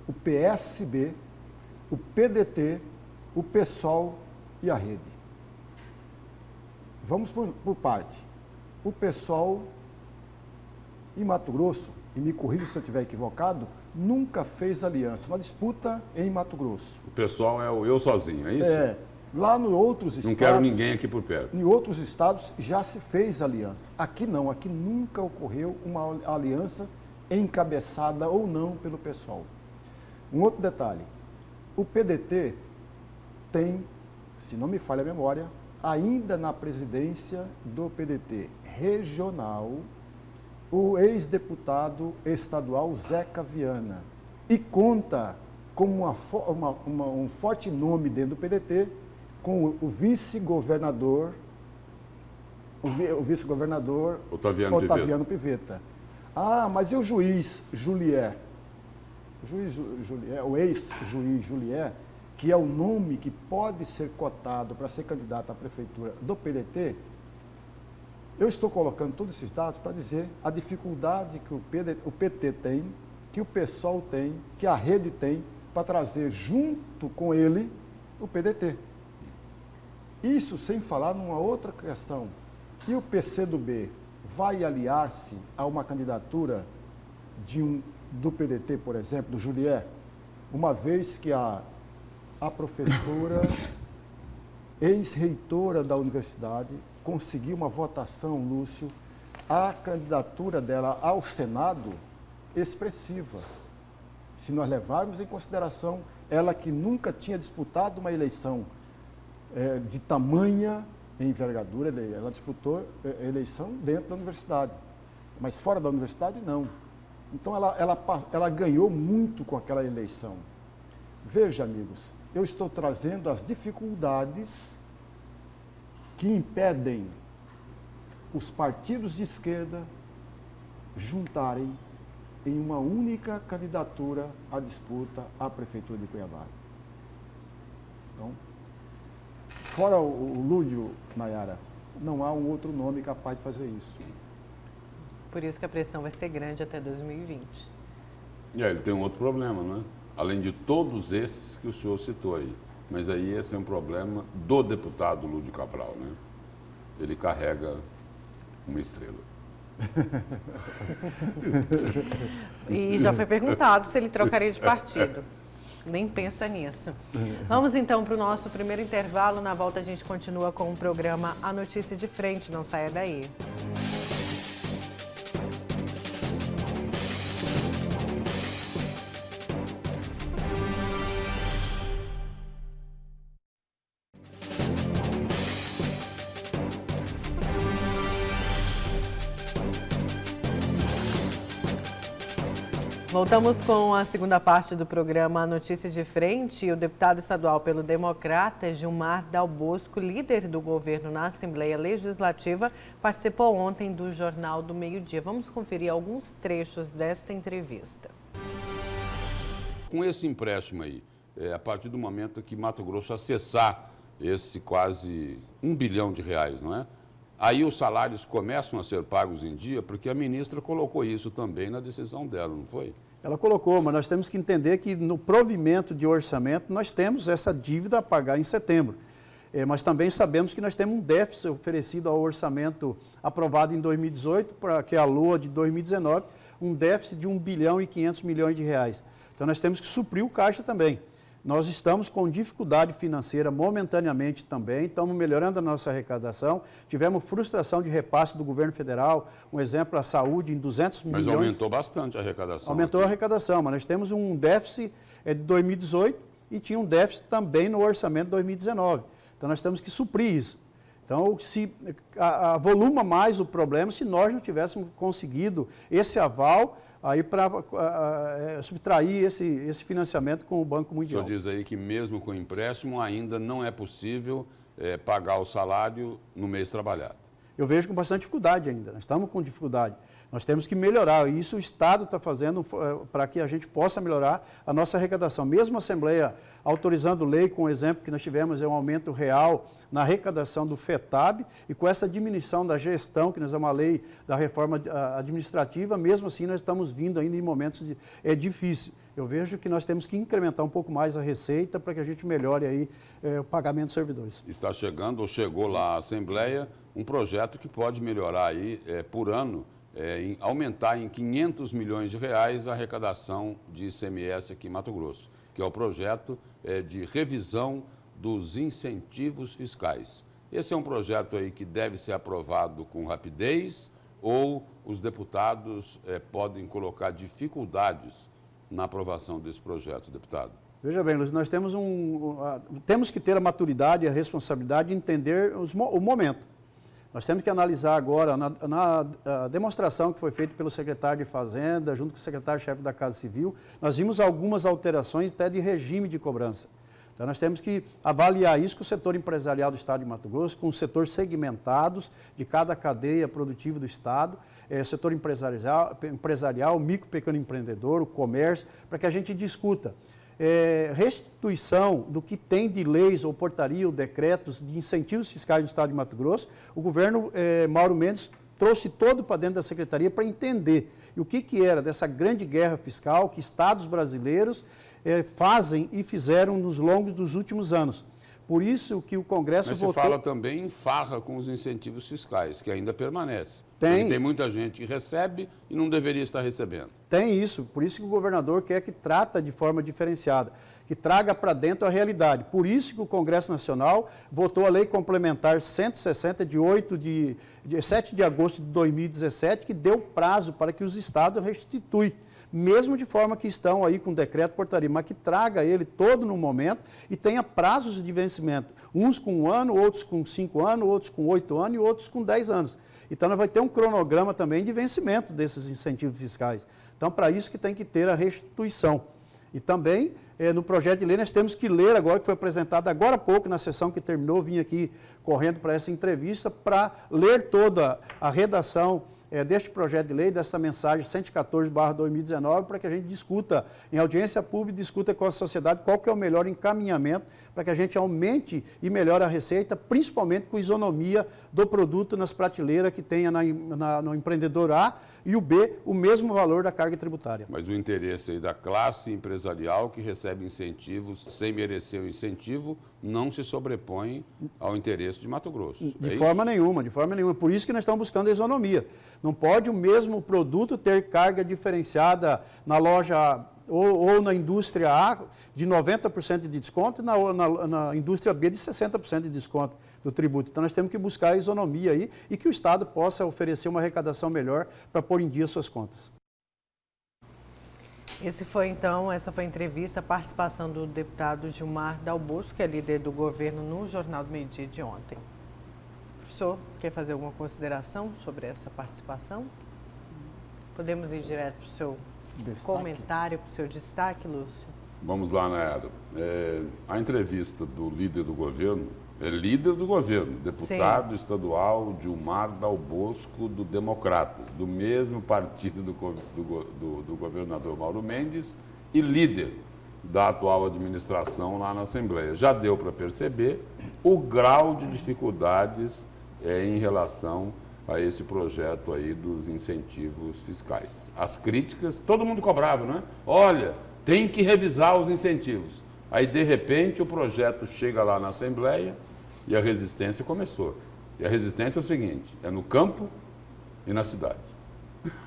o PSB, o PDT, o PSOL e a Rede. Vamos por parte. O PSOL, em Mato Grosso, e me corrija se eu estiver equivocado, nunca fez aliança, uma disputa em Mato Grosso. O pessoal é o eu sozinho, é isso? Lá nos outros estados... Não quero ninguém aqui por perto. Em outros estados já se fez aliança. Aqui não, aqui nunca ocorreu uma aliança encabeçada ou não pelo PSOL. Um outro detalhe, o PDT tem, se não me falha a memória, ainda na presidência do PDT regional, o ex-deputado estadual Zeca Viana. E conta como um forte nome dentro do PDT com o vice-governador Otaviano Pivetta. Ah, mas e o juiz Julier? O ex-juiz Julier, que é o nome que pode ser cotado para ser candidato à prefeitura do PDT, eu estou colocando todos esses dados para dizer a dificuldade que o PT tem, que o PSOL tem, que a Rede tem, para trazer junto com ele o PDT. Isso sem falar numa outra questão. E o PCdoB vai aliar-se a uma candidatura do PDT, por exemplo, do Julier, uma vez que a professora, ex-reitora da universidade, conseguiu uma votação, Lúcio, a candidatura dela ao Senado expressiva. Se nós levarmos em consideração ela que nunca tinha disputado uma eleição de tamanha envergadura, ela disputou eleição dentro da universidade, mas fora da universidade não. Então ela ganhou muito com aquela eleição. Veja, amigos, eu estou trazendo as dificuldades que impedem os partidos de esquerda juntarem em uma única candidatura à disputa à Prefeitura de Cuiabá. Então, fora o Lúdio, Nayara, não há um outro nome capaz de fazer isso. Por isso que a pressão vai ser grande até 2020. Ele tem um outro problema, não é? Além de todos esses que o senhor citou aí. Mas aí esse é um problema do deputado Lúdio Cabral, né? Ele carrega uma estrela. E já foi perguntado se ele trocaria de partido. Nem pensa nisso. Vamos então para o nosso primeiro intervalo. Na volta a gente continua com o programa A Notícia de Frente. Não saia daí. Voltamos com a segunda parte do programa A Notícia de Frente. O deputado estadual pelo Democrata, Gilmar Dal Bosco, líder do governo na Assembleia Legislativa, participou ontem do Jornal do Meio-Dia. Vamos conferir alguns trechos desta entrevista. Com esse empréstimo aí, a partir do momento que Mato Grosso acessar esse quase R$1 bilhão, não é? Aí os salários começam a ser pagos em dia, porque a ministra colocou isso também na decisão dela, não foi? Ela colocou, mas nós temos que entender que no provimento de orçamento nós temos essa dívida a pagar em setembro. Mas também sabemos que nós temos um déficit oferecido ao orçamento aprovado em 2018, que é a LOA de 2019, um déficit de R$1 bilhão e 500 milhões de reais. Então nós temos que suprir o caixa também. Nós estamos com dificuldade financeira momentaneamente também, estamos melhorando a nossa arrecadação, tivemos frustração de repasse do governo federal, um exemplo, a saúde em 200 milhões. Mas aumentou bastante a arrecadação. Aumentou a arrecadação, mas nós temos um déficit de 2018 e tinha um déficit também no orçamento de 2019. Então nós temos que suprir isso. Então, se avoluma mais o problema se nós não tivéssemos conseguido esse aval aí para subtrair esse financiamento com o Banco Mundial. O senhor diz aí que mesmo com empréstimo ainda não é possível pagar o salário no mês trabalhado. Eu vejo com bastante dificuldade ainda, nós estamos com dificuldade. Nós temos que melhorar, e isso o Estado está fazendo para que a gente possa melhorar a nossa arrecadação. Mesmo a Assembleia autorizando lei, com o exemplo que nós tivemos, é um aumento real na arrecadação do FETAB, e com essa diminuição da gestão, que nós é uma lei da reforma administrativa, mesmo assim nós estamos vindo ainda em momentos difíceis. Eu vejo que nós temos que incrementar um pouco mais a receita para que a gente melhore aí o pagamento dos servidores. Está chegando, ou chegou lá à Assembleia, um projeto que pode melhorar aí por ano, aumentar em R$500 milhões a arrecadação de ICMS aqui em Mato Grosso, que é o projeto de revisão dos incentivos fiscais. Esse é um projeto aí que deve ser aprovado com rapidez, ou os deputados podem colocar dificuldades na aprovação desse projeto, deputado? Veja bem, Luiz, nós temos que ter a maturidade e a responsabilidade de entender o momento. Nós temos que analisar agora, na demonstração que foi feita pelo secretário de Fazenda, junto com o secretário-chefe da Casa Civil, nós vimos algumas alterações até de regime de cobrança. Então, nós temos que avaliar isso com o setor empresarial do Estado de Mato Grosso, com os setores segmentados de cada cadeia produtiva do Estado, setor empresarial, micro, pequeno empreendedor, o comércio, para que a gente discuta. Restituição do que tem de leis ou portaria ou decretos de incentivos fiscais do Estado de Mato Grosso, o governo Mauro Mendes trouxe todo para dentro da Secretaria para entender o que era dessa grande guerra fiscal que estados brasileiros fazem e fizeram nos longos dos últimos anos. Por isso que o Congresso votou... Mas se fala também em farra com os incentivos fiscais, que ainda permanece. Tem muita gente que recebe e não deveria estar recebendo. Tem isso, por isso que o governador quer que trata de forma diferenciada, que traga para dentro a realidade. Por isso que o Congresso Nacional votou a Lei Complementar 160 de 7 de agosto de 2017, que deu prazo para que os estados restituam, mesmo de forma que estão aí com decreto, portaria, mas que traga ele todo no momento e tenha prazos de vencimento, uns com 1 ano, outros com 5 anos, outros com 8 anos e outros com 10 anos. Então, nós vamos ter um cronograma também de vencimento desses incentivos fiscais. Então, para isso que tem que ter a restituição. E também, no projeto de lei, nós temos que ler agora, que foi apresentado agora há pouco, na sessão que terminou, vim aqui correndo para essa entrevista, para ler toda a redação deste projeto de lei, dessa mensagem 114/2019, para que a gente discuta em audiência pública, discuta com a sociedade qual que é o melhor encaminhamento para que a gente aumente e melhore a receita, principalmente com isonomia do produto nas prateleiras que tenha no empreendedor A e o B, o mesmo valor da carga tributária. Mas o interesse aí da classe empresarial que recebe incentivos sem merecer o incentivo não se sobrepõe ao interesse de Mato Grosso. De forma nenhuma, de forma nenhuma. Por isso que nós estamos buscando a isonomia. Não pode o mesmo produto ter carga diferenciada na loja ou na indústria A de 90% de desconto e na indústria B de 60% de desconto do tributo. Então, nós temos que buscar a isonomia aí e que o Estado possa oferecer uma arrecadação melhor para pôr em dia suas contas. Essa foi a entrevista, a participação do deputado Gilmar Dal Bosco, que é líder do governo, no Jornal do Meio-Dia de ontem. Professor, quer fazer alguma consideração sobre essa participação? Podemos ir direto para o seu comentário, para o seu destaque, Lúcio? Vamos lá, Nayara. A entrevista do líder do governo, deputado Sim. estadual Gilmar Dal Bosco, do Democratas, do mesmo partido do governador Mauro Mendes, e líder da atual administração lá na Assembleia. Já deu para perceber o grau de dificuldades em relação a esse projeto aí dos incentivos fiscais. As críticas, todo mundo cobrava, né? Olha, tem que revisar os incentivos. Aí, de repente, o projeto chega lá na Assembleia e a resistência começou. E a resistência é o seguinte, é no campo e na cidade.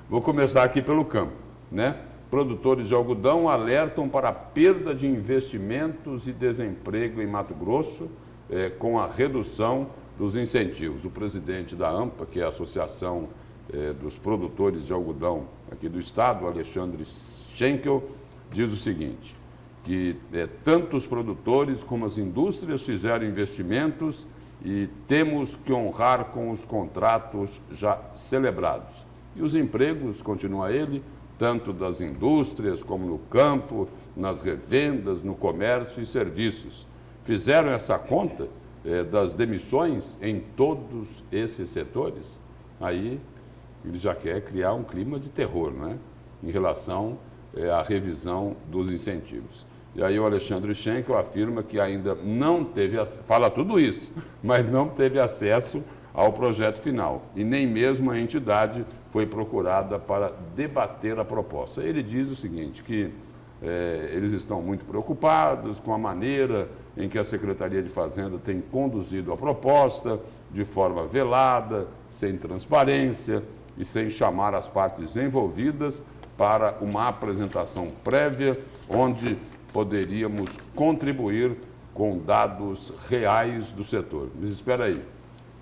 Vou começar aqui pelo campo, né? Produtores de algodão alertam para a perda de investimentos e desemprego em Mato Grosso com a redução dos incentivos. O presidente da AMPA, que é a Associação dos Produtores de Algodão aqui do estado, Alexandre Schenkel, diz o seguinte, que tanto os produtores como as indústrias fizeram investimentos e temos que honrar com os contratos já celebrados. E os empregos, continua ele, tanto das indústrias como no campo, nas revendas, no comércio e serviços. Fizeram essa conta das demissões em todos esses setores? Aí ele já quer criar um clima de terror, né? Em relação à revisão dos incentivos. E aí o Alexandre Schenkel afirma que ainda não teve, fala tudo isso, mas não teve acesso ao projeto final e nem mesmo a entidade foi procurada para debater a proposta. Ele diz o seguinte, que eles estão muito preocupados com a maneira em que a Secretaria de Fazenda tem conduzido a proposta de forma velada, sem transparência e sem chamar as partes envolvidas para uma apresentação prévia onde poderíamos contribuir com dados reais do setor. Mas espera aí,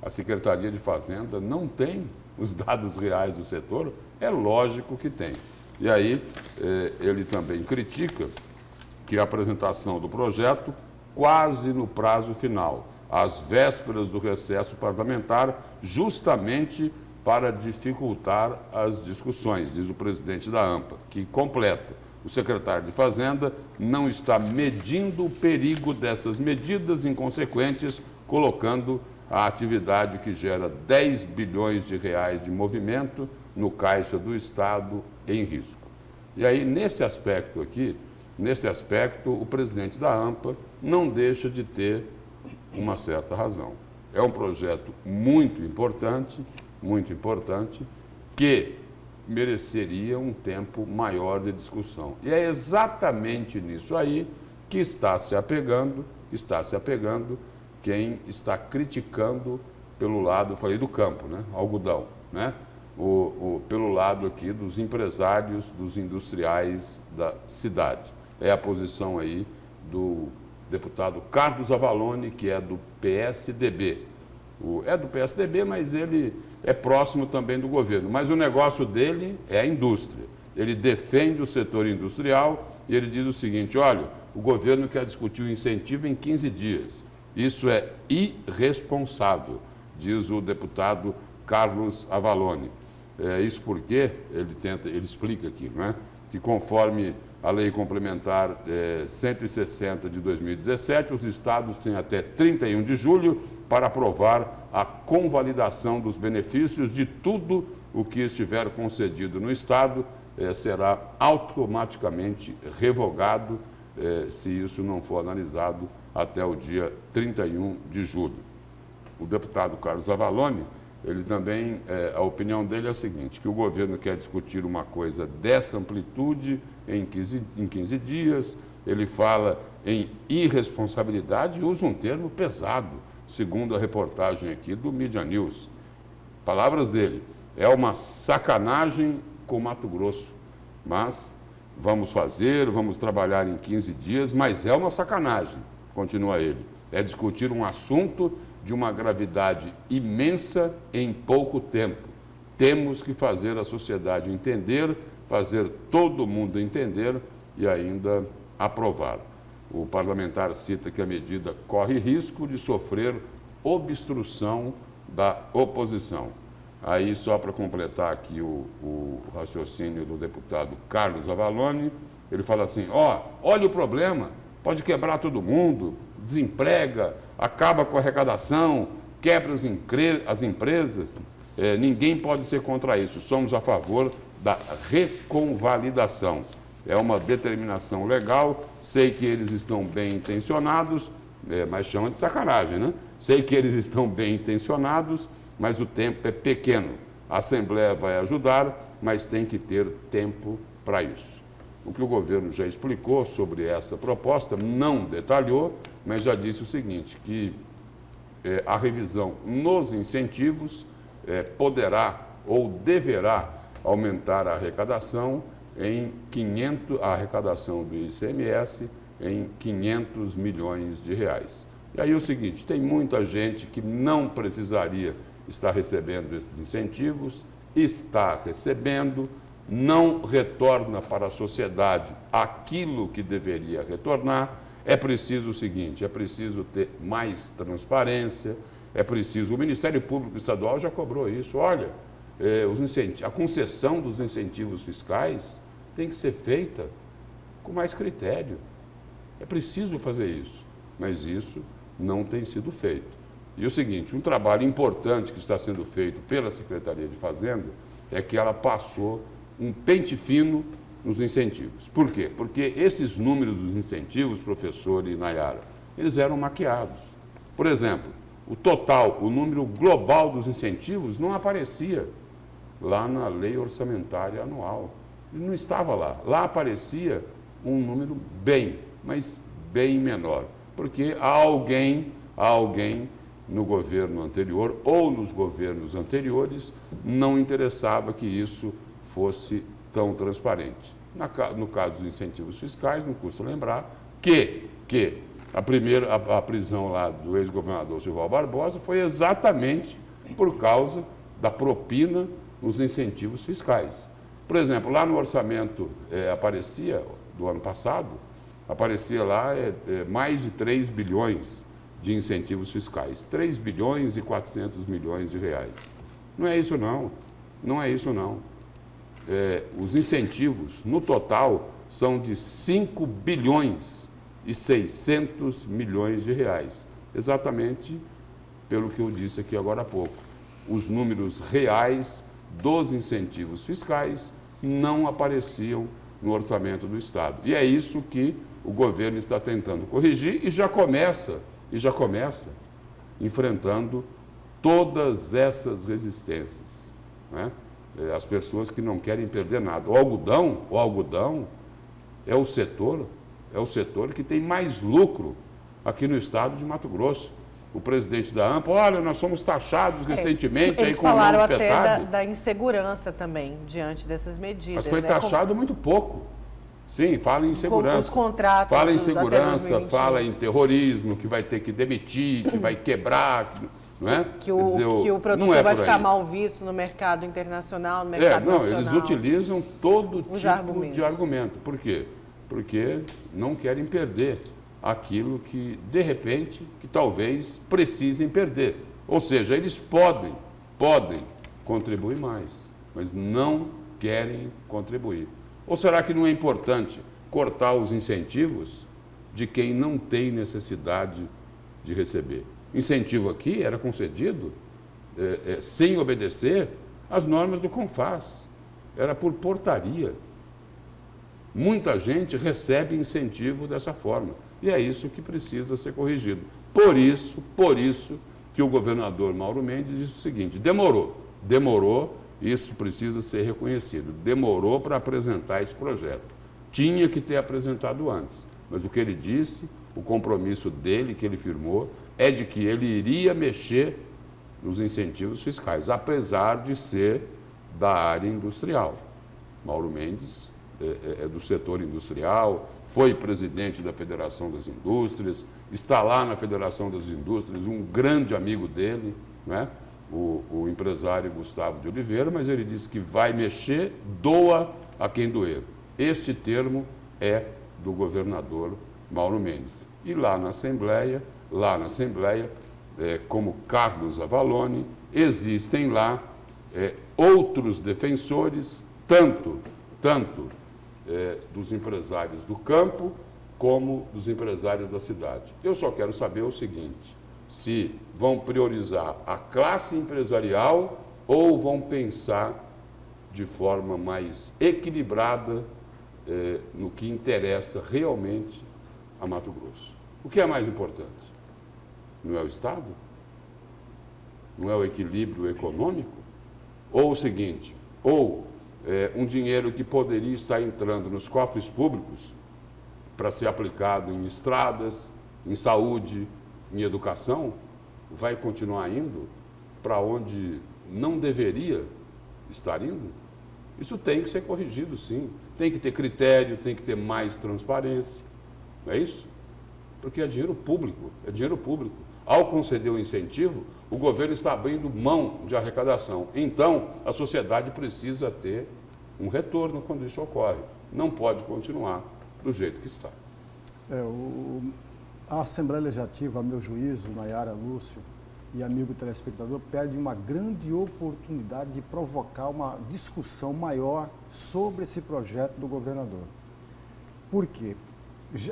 a Secretaria de Fazenda não tem os dados reais do setor? É lógico que tem. E aí ele também critica que a apresentação do projeto quase no prazo final, às vésperas do recesso parlamentar, justamente para dificultar as discussões, diz o presidente da AMPA, que completa. O secretário de Fazenda não está medindo o perigo dessas medidas inconsequentes, colocando a atividade que gera 10 bilhões de reais de movimento no caixa do Estado em risco. E aí, nesse aspecto aqui, o presidente da AMPA não deixa de ter uma certa razão. É um projeto muito importante, que mereceria um tempo maior de discussão. E é exatamente nisso aí que está se apegando quem está criticando pelo lado, eu falei do campo, né? Algodão, né? Pelo lado aqui dos empresários, dos industriais da cidade. É a posição aí do deputado Carlos Avalone, que é do PSDB. É do PSDB, mas ele é próximo também do governo. Mas o negócio dele é a indústria. Ele defende o setor industrial e ele diz o seguinte, olha, o governo quer discutir o incentivo em 15 dias. Isso é irresponsável, diz o deputado Carlos Avalone. Isso porque ele explica aqui, né, que conforme a Lei Complementar 160 de 2017, os estados têm até 31 de julho para aprovar a convalidação dos benefícios de tudo o que estiver concedido no estado, será automaticamente revogado se isso não for analisado até o dia 31 de julho. O deputado Carlos Avalone, ele também, a opinião dele é a seguinte, que o governo quer discutir uma coisa dessa amplitude em 15 dias, ele fala em irresponsabilidade e usa um termo pesado, segundo a reportagem aqui do Mídia News. Palavras dele, é uma sacanagem com Mato Grosso, mas vamos trabalhar em 15 dias, mas é uma sacanagem, continua ele. É discutir um assunto de uma gravidade imensa em pouco tempo. Temos que fazer a sociedade entender, fazer todo mundo entender e ainda aprovar. O parlamentar cita que a medida corre risco de sofrer obstrução da oposição. Aí, só para completar aqui o raciocínio do deputado Carlos Avalone, ele fala assim, olha o problema, pode quebrar todo mundo, desemprega, acaba com a arrecadação, quebra as empresas, ninguém pode ser contra isso, somos a favor da reconvalidação. é uma determinação legal, sei que eles estão bem intencionados, mas chamam de sacanagem, né? Sei que eles estão bem intencionados, mas o tempo é pequeno. A Assembleia vai ajudar, mas tem que ter tempo para isso. O que o governo já explicou sobre essa proposta, não detalhou, mas já disse o seguinte, que a revisão nos incentivos poderá ou deverá aumentar a arrecadação a arrecadação do ICMS em 500 milhões de reais. E aí é o seguinte, tem muita gente que não precisaria estar recebendo esses incentivos, está recebendo, não retorna para a sociedade aquilo que deveria retornar. É preciso o seguinte, é preciso ter mais transparência, é preciso, o Ministério Público Estadual já cobrou isso, olha, a concessão dos incentivos fiscais tem que ser feita com mais critério. É preciso fazer isso, mas isso não tem sido feito. E o seguinte, um trabalho importante que está sendo feito pela Secretaria de Fazenda é que ela passou um pente fino nos incentivos. Por quê? Porque esses números dos incentivos, professor e Nayara, eles eram maquiados. Por exemplo, o número global dos incentivos não aparecia lá na lei orçamentária anual. Ele não estava lá. Lá aparecia um número mas bem menor. Porque há alguém no governo anterior ou nos governos anteriores não interessava que isso fosse tão transparente. No caso dos incentivos fiscais, não custa lembrar que a prisão lá do ex-governador Silval Barbosa foi exatamente por causa da propina nos incentivos fiscais. Por exemplo, lá no orçamento aparecia, do ano passado, aparecia lá mais de 3 bilhões de incentivos fiscais. 3 bilhões e 400 milhões de reais. Não é isso não, não é isso não. Os incentivos, no total, são de 5 bilhões e 600 milhões de reais. Exatamente pelo que eu disse aqui agora há pouco. Os números reais dos incentivos fiscais não apareciam no orçamento do Estado. E é isso que o governo está tentando corrigir e já começa enfrentando todas essas resistências, né? As pessoas que não querem perder nada. O algodão é o setor que tem mais lucro aqui no estado de Mato Grosso. O presidente da AMPA, olha, nós somos taxados recentemente aí com o falaram nome até fetado. da insegurança também, diante dessas medidas. Mas foi taxado muito pouco. Sim, fala em segurança. Os contratos. Fala em segurança, fala em terrorismo, que vai ter que demitir, que vai quebrar, não é? Que o produtor vai ficar mal visto no mercado internacional, no mercado nacional. Eles utilizam todo tipo de argumento. Por quê? Porque não querem perder aquilo que, de repente, que talvez precisem perder. Ou seja, eles podem contribuir mais, mas não querem contribuir. Ou será que não é importante cortar os incentivos de quem não tem necessidade de receber? Incentivo aqui era concedido sem obedecer às normas do CONFAS. Era por portaria. Muita gente recebe incentivo dessa forma. E é isso que precisa ser corrigido. Por isso que o governador Mauro Mendes disse o seguinte, demorou, isso precisa ser reconhecido, demorou para apresentar esse projeto. Tinha que ter apresentado antes, mas o que ele disse, o compromisso dele, que ele firmou, é de que ele iria mexer nos incentivos fiscais, apesar de ser da área industrial. Mauro Mendes é do setor industrial, foi presidente da Federação das Indústrias, está lá na Federação das Indústrias, um grande amigo dele, né? O empresário Gustavo de Oliveira, mas ele disse que vai mexer, doa a quem doer. Este termo é do governador Mauro Mendes. E lá na Assembleia, como Carlos Avalone, existem lá outros defensores, tanto dos empresários do campo, como dos empresários da cidade. Eu só quero saber o seguinte, se vão priorizar a classe empresarial ou vão pensar de forma mais equilibrada no que interessa realmente a Mato Grosso. O que é mais importante? Não é o Estado? Não é o equilíbrio econômico? Ou o seguinte, um dinheiro que poderia estar entrando nos cofres públicos para ser aplicado em estradas, em saúde, em educação, vai continuar indo para onde não deveria estar indo? Isso tem que ser corrigido, sim. Tem que ter critério, tem que ter mais transparência. Não é isso? Porque é dinheiro público, é dinheiro público. Ao conceder o incentivo, o governo está abrindo mão de arrecadação. Então, a sociedade precisa ter um retorno quando isso ocorre. Não pode continuar do jeito que está. A Assembleia Legislativa, a meu juízo, Nayara, Lúcio e amigo telespectador, perde uma grande oportunidade de provocar uma discussão maior sobre esse projeto do governador. Por quê?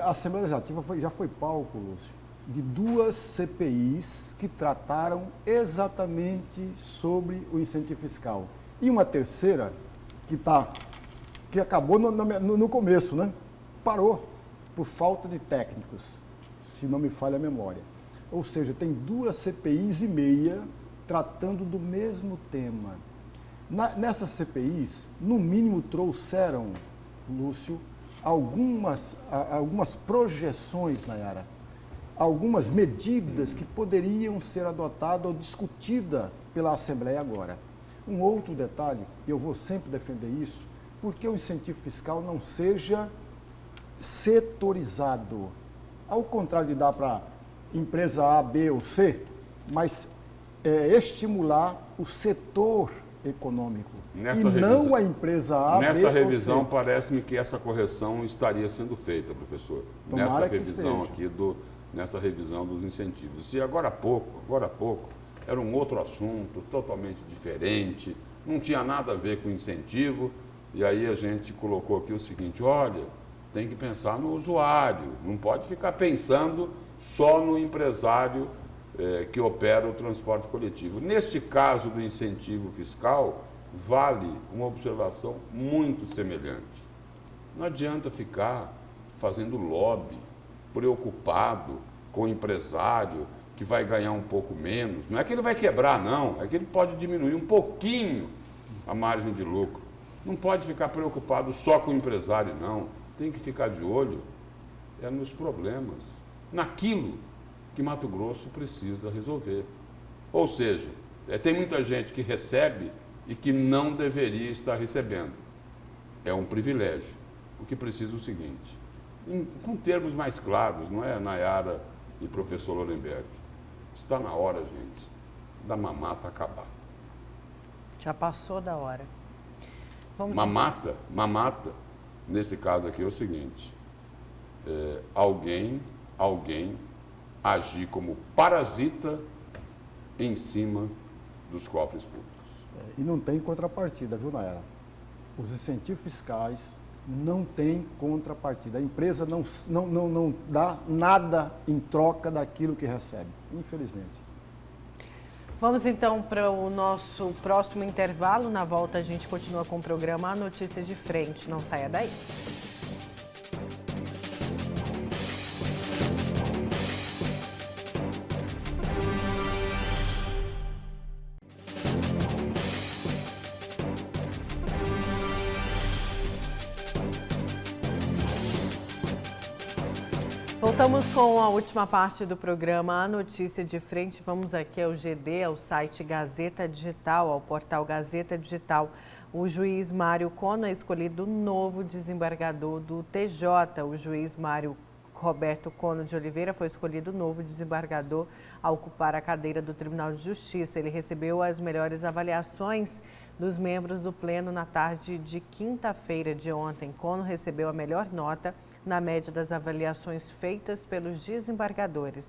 A Assembleia Legislativa já foi palco, Lúcio, de 2 CPIs que trataram exatamente sobre o incentivo fiscal. E uma terceira que acabou no começo, né? Parou por falta de técnicos, se não me falha a memória. Ou seja, tem 2 CPIs e meia tratando do mesmo tema. Nessas CPIs, no mínimo, trouxeram, Lúcio, algumas projeções, Nayara, algumas medidas que poderiam ser adotadas ou discutidas pela Assembleia agora. Um outro detalhe, e eu vou sempre defender isso, porque o incentivo fiscal não seja setorizado. Ao contrário de dar para empresa A, B ou C, mas estimular o setor econômico não a empresa A, B ou C. Nessa revisão, parece-me que essa correção estaria sendo feita, professor. Tomara Nessa revisão dos incentivos. E agora há pouco, era um outro assunto, totalmente diferente, não tinha nada a ver com incentivo, e aí a gente colocou aqui o seguinte, olha, tem que pensar no usuário, não pode ficar pensando só no empresário que opera o transporte coletivo. Neste caso do incentivo fiscal, vale uma observação muito semelhante. Não adianta ficar fazendo lobby, preocupado com o empresário que vai ganhar um pouco menos. Não é que ele vai quebrar, não. É que ele pode diminuir um pouquinho a margem de lucro. Não pode ficar preocupado só com o empresário, não. Tem que ficar de olho nos problemas, naquilo que Mato Grosso precisa resolver. Ou seja, tem muita gente que recebe e que não deveria estar recebendo. É um privilégio. O que precisa é o seguinte, com termos mais claros, não é, Nayara e professor Lorenberg? Está na hora, gente, da mamata acabar. Já passou da hora. Mamata, nesse caso aqui é o seguinte, alguém agir como parasita em cima dos cofres públicos. E não tem contrapartida, viu, Nayara? Os incentivos fiscais não têm contrapartida. A empresa não dá nada em troca daquilo que recebe, infelizmente. Vamos então para o nosso próximo intervalo. Na volta a gente continua com o programa A Notícia de Frente. Não saia daí. Voltamos com a última parte do programa A Notícia de Frente. Vamos aqui ao GD, ao site Gazeta Digital, ao portal Gazeta Digital. O juiz Mário Cono é escolhido novo desembargador do TJ. O juiz Mário Roberto Cono de Oliveira foi escolhido novo desembargador a ocupar a cadeira do Tribunal de Justiça. Ele recebeu as melhores avaliações dos membros do Pleno na tarde de quinta-feira de ontem. Cono recebeu a melhor nota na média das avaliações feitas pelos desembargadores.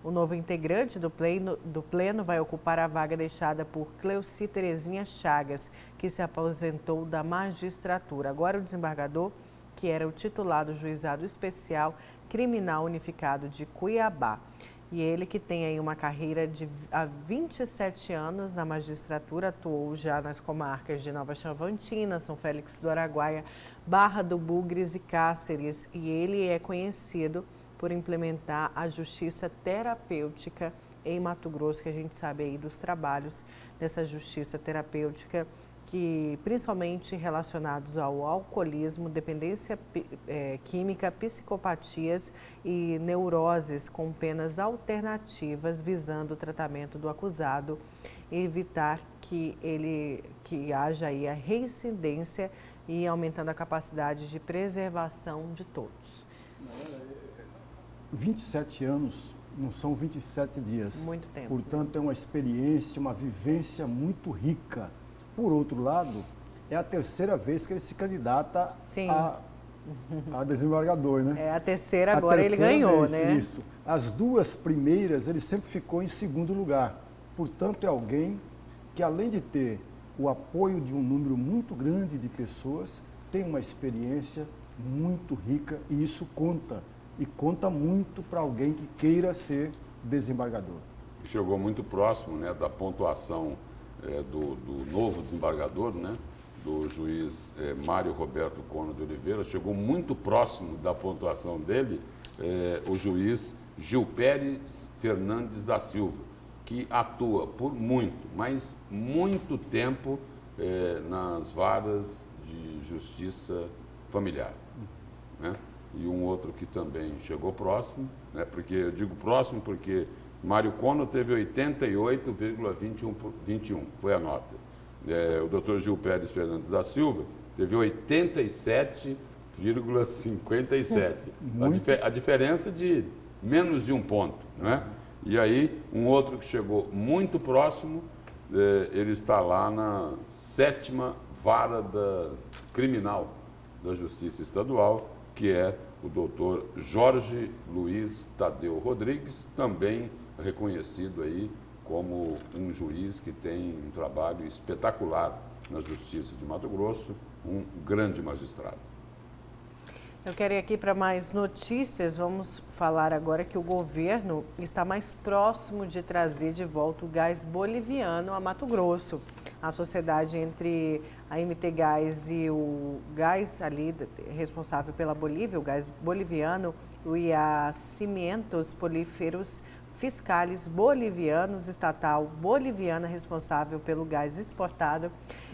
O novo integrante do Pleno vai ocupar a vaga deixada por Cleuci Terezinha Chagas, que se aposentou da magistratura. Agora o desembargador, que era o titular do Juizado Especial Criminal Unificado de Cuiabá. E ele que tem aí uma carreira há 27 anos na magistratura, atuou já nas comarcas de Nova Chavantina, São Félix do Araguaia, Barra do Bugres e Cáceres. E ele é conhecido por implementar a justiça terapêutica em Mato Grosso, que a gente sabe aí dos trabalhos dessa justiça terapêutica, que principalmente relacionados ao alcoolismo, dependência química, psicopatias e neuroses, com penas alternativas visando o tratamento do acusado e evitar que haja aí a reincidência e aumentando a capacidade de preservação de todos. 27 anos não são 27 dias. Muito tempo. Portanto, é uma experiência, uma vivência muito rica. Por outro lado, é a terceira vez que ele se candidata a desembargador, né? É a terceira, agora ele ganhou, vez, né? Isso. As duas primeiras, ele sempre ficou em segundo lugar. Portanto, é alguém que, além de ter o apoio de um número muito grande de pessoas, tem uma experiência muito rica e isso conta. E conta muito para alguém que queira ser desembargador. Chegou muito próximo, né, da pontuação do novo desembargador, né, do juiz Mário Roberto Cono de Oliveira. Chegou muito próximo da pontuação dele o juiz Gilperes Fernandes da Silva, que atua por mas muito tempo nas varas de justiça familiar, né? E um outro que também chegou próximo, né? Porque eu digo próximo porque Mário Cono teve 88,21, foi a nota. O doutor Gilperes Fernandes da Silva teve 87,57. A diferença de menos de um ponto, não é? E aí, um outro que chegou muito próximo, ele está lá na 7ª Vara Criminal da Justiça Estadual, que é o doutor Jorge Luiz Tadeu Rodrigues, também reconhecido aí como um juiz que tem um trabalho espetacular na Justiça de Mato Grosso, um grande magistrado. Eu quero ir aqui para mais notícias. Vamos falar agora que o governo está mais próximo de trazer de volta o gás boliviano a Mato Grosso. A sociedade entre a MT Gás e o gás ali responsável pela Bolívia, o gás boliviano, e a Cimentos Políferos Fiscales Bolivianos, estatal boliviana responsável pelo gás exportado,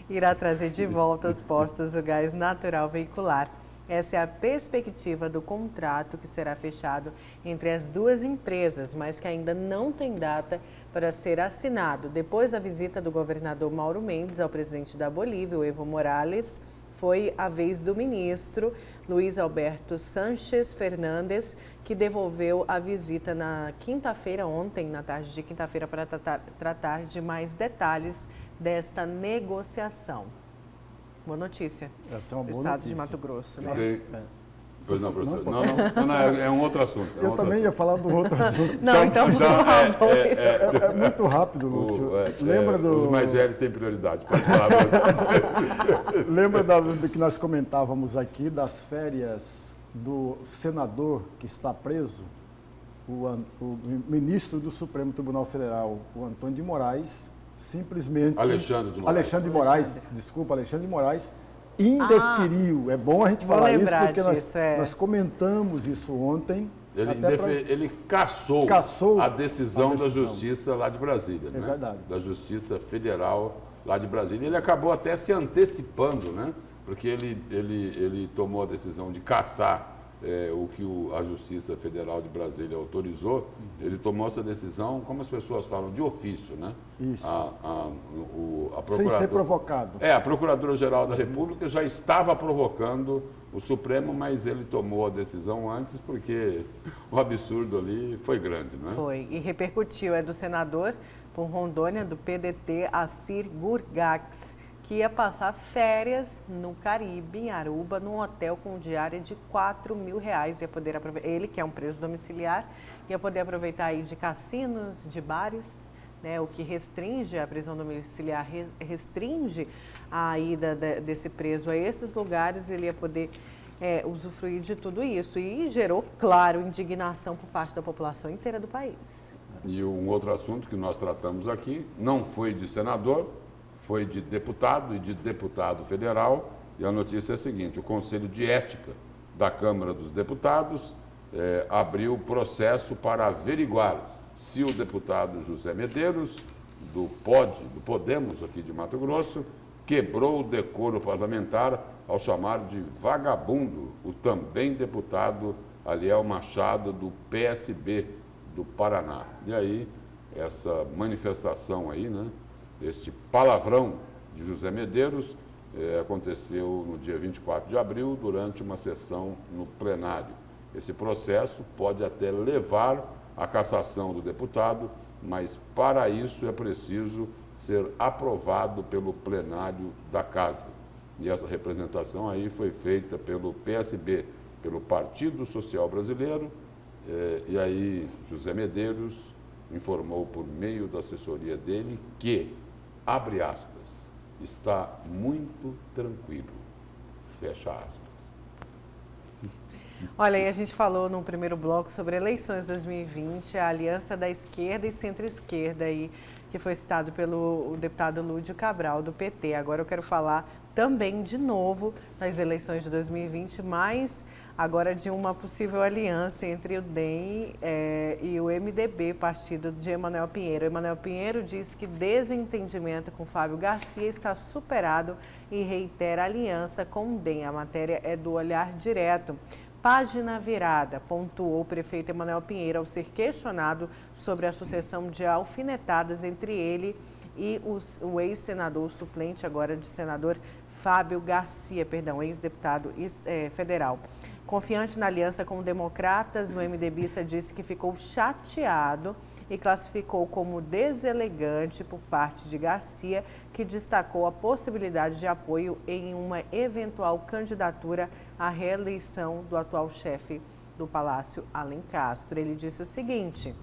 irá trazer de volta aos postos o gás natural veicular. Essa é a perspectiva do contrato que será fechado entre as duas empresas, mas que ainda não tem data para ser assinado. Depois da visita do governador Mauro Mendes ao presidente da Bolívia, o Evo Morales, foi a vez do ministro Luiz Alberto Sánchez Fernandes, que devolveu a visita na quinta-feira, ontem, na tarde de quinta-feira, para tratar de mais detalhes desta negociação. Boa notícia. Essa é uma boa Estado notícia. de Mato Grosso, né? Pois não, professor. Não, é um outro assunto. Eu também ia falar do outro assunto. Não, então É muito rápido, Lúcio. Lembra Os mais velhos têm prioridade, pode falar. Lembra do que nós comentávamos aqui, das férias do senador que está preso, o ministro do Supremo Tribunal Federal, o Antônio de Moraes, simplesmente... Alexandre de Moraes indeferiu. É bom a gente falar isso porque nós comentamos isso ontem. Ele cassou a decisão da Justiça lá de Brasília. É verdade. Da Justiça Federal lá de Brasília. Ele acabou até se antecipando, né? Porque ele tomou a decisão de cassar o que a Justiça Federal de Brasília autorizou. Ele tomou essa decisão, como as pessoas falam, de ofício, né? Isso. Sem ser provocado. A Procuradora-Geral da República já estava provocando o Supremo, mas ele tomou a decisão antes porque o absurdo ali foi grande, não é? Foi, e repercutiu. É do senador por Rondônia, do PDT, Assir Gurgax, que ia passar férias no Caribe, em Aruba, num hotel com diária de R$4.000. Ia poder aproveitar, ele que é um preso domiciliar, ia poder aproveitar aí de cassinos, de bares, né, o que restringe a prisão domiciliar, restringe a ida desse preso a esses lugares. Ele ia poder usufruir de tudo isso. E gerou, claro, indignação por parte da população inteira do país. E um outro assunto que nós tratamos aqui não foi de senador, foi de deputado e de deputado federal. E a notícia é a seguinte: o Conselho de Ética da Câmara dos Deputados abriu processo para averiguar se o deputado José Medeiros, do Podemos aqui de Mato Grosso, quebrou o decoro parlamentar ao chamar de vagabundo o também deputado Aliel Machado, do PSB do Paraná. E aí, essa manifestação aí, né, este palavrão de José Medeiros, aconteceu no dia 24 de abril, durante uma sessão no plenário. Esse processo pode até levar à cassação do deputado, mas para isso é preciso ser aprovado pelo plenário da Casa. E essa representação aí foi feita pelo PSB, pelo Partido Social Brasileiro, e aí José Medeiros informou por meio da assessoria dele que, abre aspas, está muito tranquilo, fecha aspas. Olha, e a gente falou no primeiro bloco sobre eleições 2020, a aliança da esquerda e centro-esquerda aí, que foi citado pelo deputado Lúdio Cabral, do PT. Agora eu quero falar também, de novo, nas eleições de 2020, mas agora de uma possível aliança entre o DEM e o MDB, partido de Emanuel Pinheiro. Emanuel Pinheiro diz que desentendimento com Fábio Garcia está superado e reitera aliança com o DEM. A matéria é do Olhar Direto. Página virada, pontuou o prefeito Emanuel Pinheiro ao ser questionado sobre a sucessão de alfinetadas entre ele e o ex-senador suplente, agora de senador Fábio Garcia, ex-deputado federal. Confiante na aliança com democratas, o MDBista disse que ficou chateado e classificou como deselegante por parte de Garcia, que destacou a possibilidade de apoio em uma eventual candidatura à reeleição do atual chefe do Palácio, Alencastro. Ele disse o seguinte: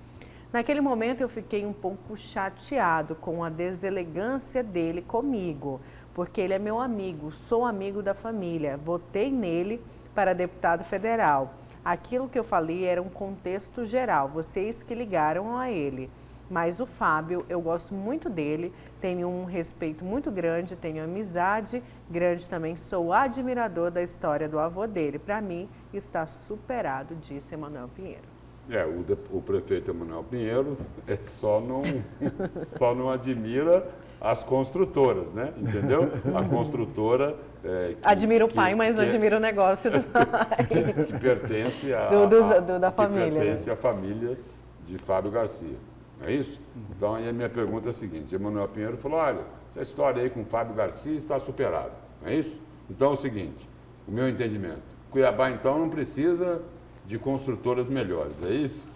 naquele momento eu fiquei um pouco chateado com a deselegância dele comigo, porque ele é meu amigo, sou amigo da família, votei nele para deputado federal. Aquilo que eu falei era um contexto geral, vocês que ligaram a ele. Mas o Fábio, eu gosto muito dele, tenho um respeito muito grande, tenho amizade grande também, sou admirador da história do avô dele. Para mim, está superado, disse Emanuel Pinheiro. O prefeito Emanuel Pinheiro só não admira as construtoras, né? Entendeu? A construtora... admira o pai, mas não admira o negócio do pai. Que pertence da família. Que pertence à família de Fábio Garcia. É isso? Então, aí a minha pergunta é a seguinte: Emanuel Pinheiro falou, olha, essa história aí com Fábio Garcia está superada. É isso? Então é o seguinte, o meu entendimento, Cuiabá, então, não precisa de construtoras melhores, é isso?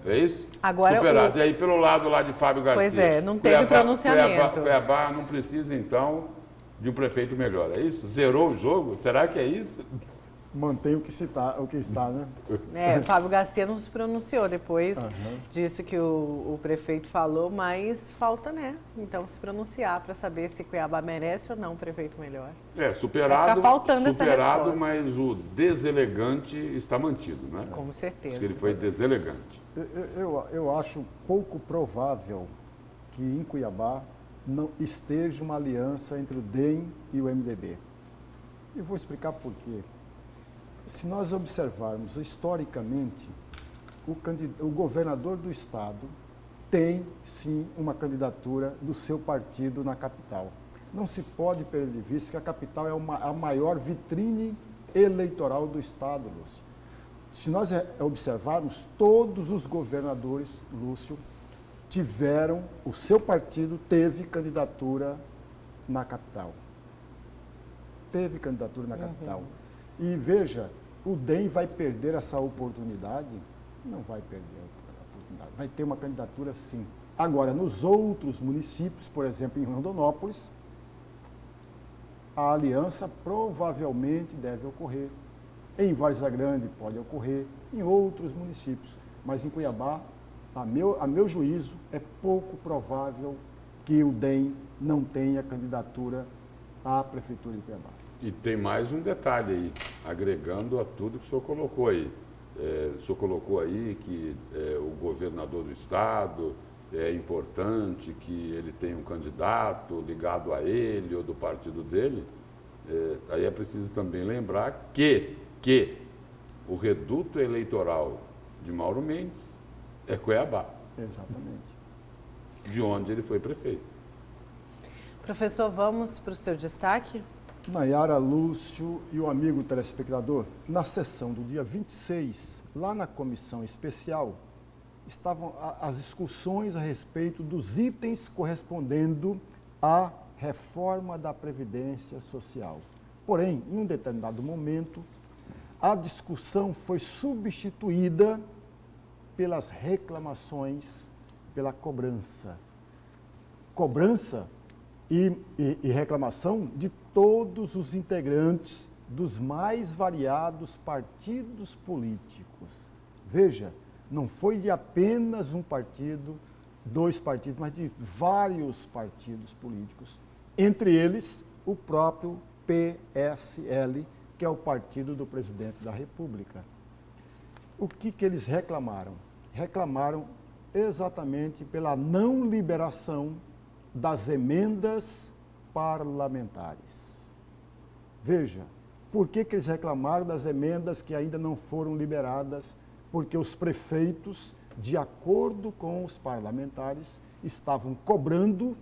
É isso? Agora, superado. E aí, pelo lado lá de Fábio Garcia... Pois é, não teve pronunciamento. Cuiabá não precisa, então, de um prefeito melhor, é isso? Zerou o jogo? Será que é isso? Mantém o que está, né? Fábio Garcia não se pronunciou depois, disse que o prefeito falou, mas falta, né? Então, se pronunciar para saber se Cuiabá merece ou não um prefeito melhor. Superado, essa resposta. Mas o deselegante está mantido, né? Com certeza. Diz que ele foi deselegante. Eu acho pouco provável que em Cuiabá não esteja uma aliança entre o DEM e o MDB. E vou explicar por quê. Se nós observarmos historicamente, o governador do estado tem, sim, uma candidatura do seu partido na capital. Não se pode perder de vista que a capital é a maior vitrine eleitoral do estado, Lúcio. Se nós observarmos, todos os governadores, Lúcio, o seu partido teve candidatura na capital. Teve candidatura na capital. E veja, o DEM vai perder essa oportunidade? Não vai perder a oportunidade. Vai ter uma candidatura, sim. Agora, nos outros municípios, por exemplo, em Rondonópolis, a aliança provavelmente deve ocorrer. Em Várzea Grande pode ocorrer, em outros municípios. Mas em Cuiabá, a meu juízo, é pouco provável que o DEM não tenha candidatura à Prefeitura de Cuiabá. E tem mais um detalhe aí, agregando a tudo que o senhor colocou aí. O senhor colocou aí que o governador do estado é importante que ele tenha um candidato ligado a ele ou do partido dele. Aí é preciso também lembrar que o reduto eleitoral de Mauro Mendes é Cuiabá. Exatamente. De onde ele foi prefeito. Professor, vamos para o seu destaque? Nayara, Lúcio e o amigo telespectador, na sessão do dia 26, lá na comissão especial, estavam as discussões a respeito dos itens correspondendo à reforma da Previdência Social. Porém, em um determinado momento, a discussão foi substituída pelas reclamações, pela cobrança. Cobrança e reclamação de todos os integrantes dos mais variados partidos políticos. Veja, não foi de apenas um partido, 2 partidos, mas de vários partidos políticos. Entre eles, o próprio PSL, que é o partido do presidente da República. O que eles reclamaram? Reclamaram exatamente pela não liberação das emendas parlamentares. Veja, por que eles reclamaram das emendas que ainda não foram liberadas? Porque os prefeitos, de acordo com os parlamentares, estavam cobrando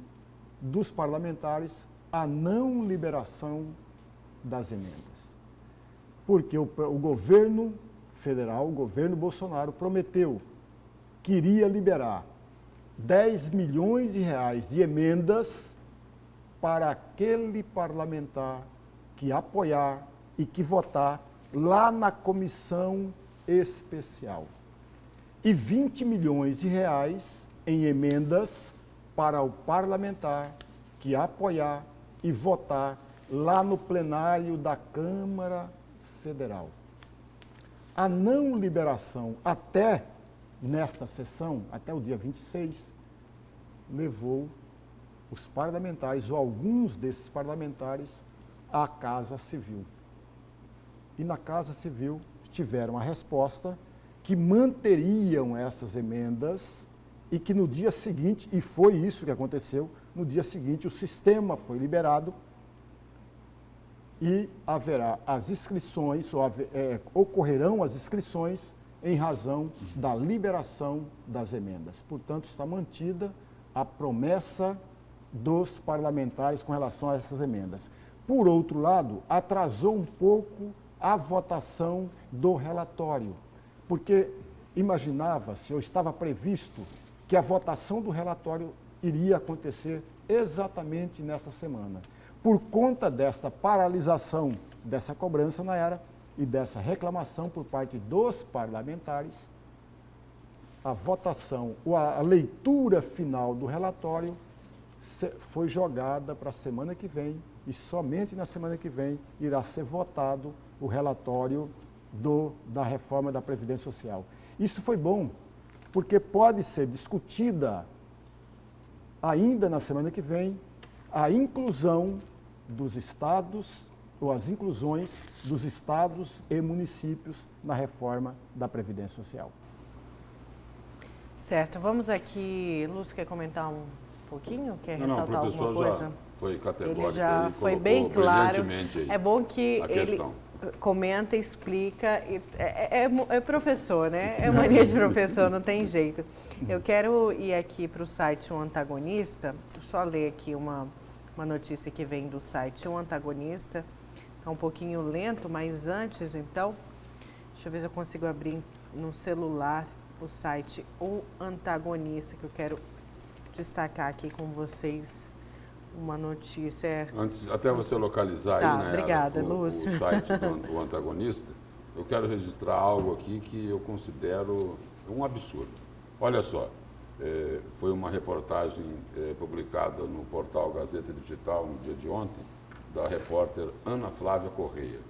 dos parlamentares a não liberação das emendas. Porque o governo federal, o governo Bolsonaro, prometeu que iria liberar 10 milhões de reais de emendas para aquele parlamentar que apoiar e que votar lá na comissão especial. E 20 milhões de reais em emendas para o parlamentar que apoiar e votar lá no plenário da Câmara Federal. A não liberação até nesta sessão, até o dia 26, levou os parlamentares, ou alguns desses parlamentares, à Casa Civil. E na Casa Civil tiveram a resposta que manteriam essas emendas e que no dia seguinte, e foi isso que aconteceu, no dia seguinte o sistema foi liberado e haverá as inscrições, ocorrerão as inscrições em razão da liberação das emendas. Portanto, está mantida a promessa dos parlamentares com relação a essas emendas. Por outro lado, atrasou um pouco a votação do relatório, porque imaginava-se, ou estava previsto, que a votação do relatório iria acontecer exatamente nessa semana. Por conta desta paralisação, dessa cobrança, Nayara, e dessa reclamação por parte dos parlamentares, a votação, ou a leitura final do relatório foi jogada para a semana que vem, e somente na semana que vem irá ser votado o relatório da reforma da Previdência Social. Isso foi bom, porque pode ser discutida ainda na semana que vem a inclusão dos estados, ou as inclusões dos estados e municípios na reforma da Previdência Social. Certo, vamos aqui, Lúcio, quer comentar um pouquinho? Quer Não, ressaltar o professor alguma coisa? já foi categórico. Ele já aí, foi bem claro. Aí é bom que a ele questão. Comenta, explica. É professor, né? É mania de professor, não tem jeito. Eu quero ir aqui para o site O Antagonista, só ler aqui uma notícia que vem do site O Antagonista. Está um pouquinho lento, mas antes, então, deixa eu ver se eu consigo abrir no celular o site O Antagonista, que eu quero destacar aqui com vocês uma notícia. Antes, até você localizar tá, aí, né, obrigada, o Lúcio. site do Antagonista, eu quero registrar algo aqui que eu considero um absurdo. Olha só, foi uma reportagem publicada no portal Gazeta Digital no dia de ontem, da repórter Ana Flávia Correia.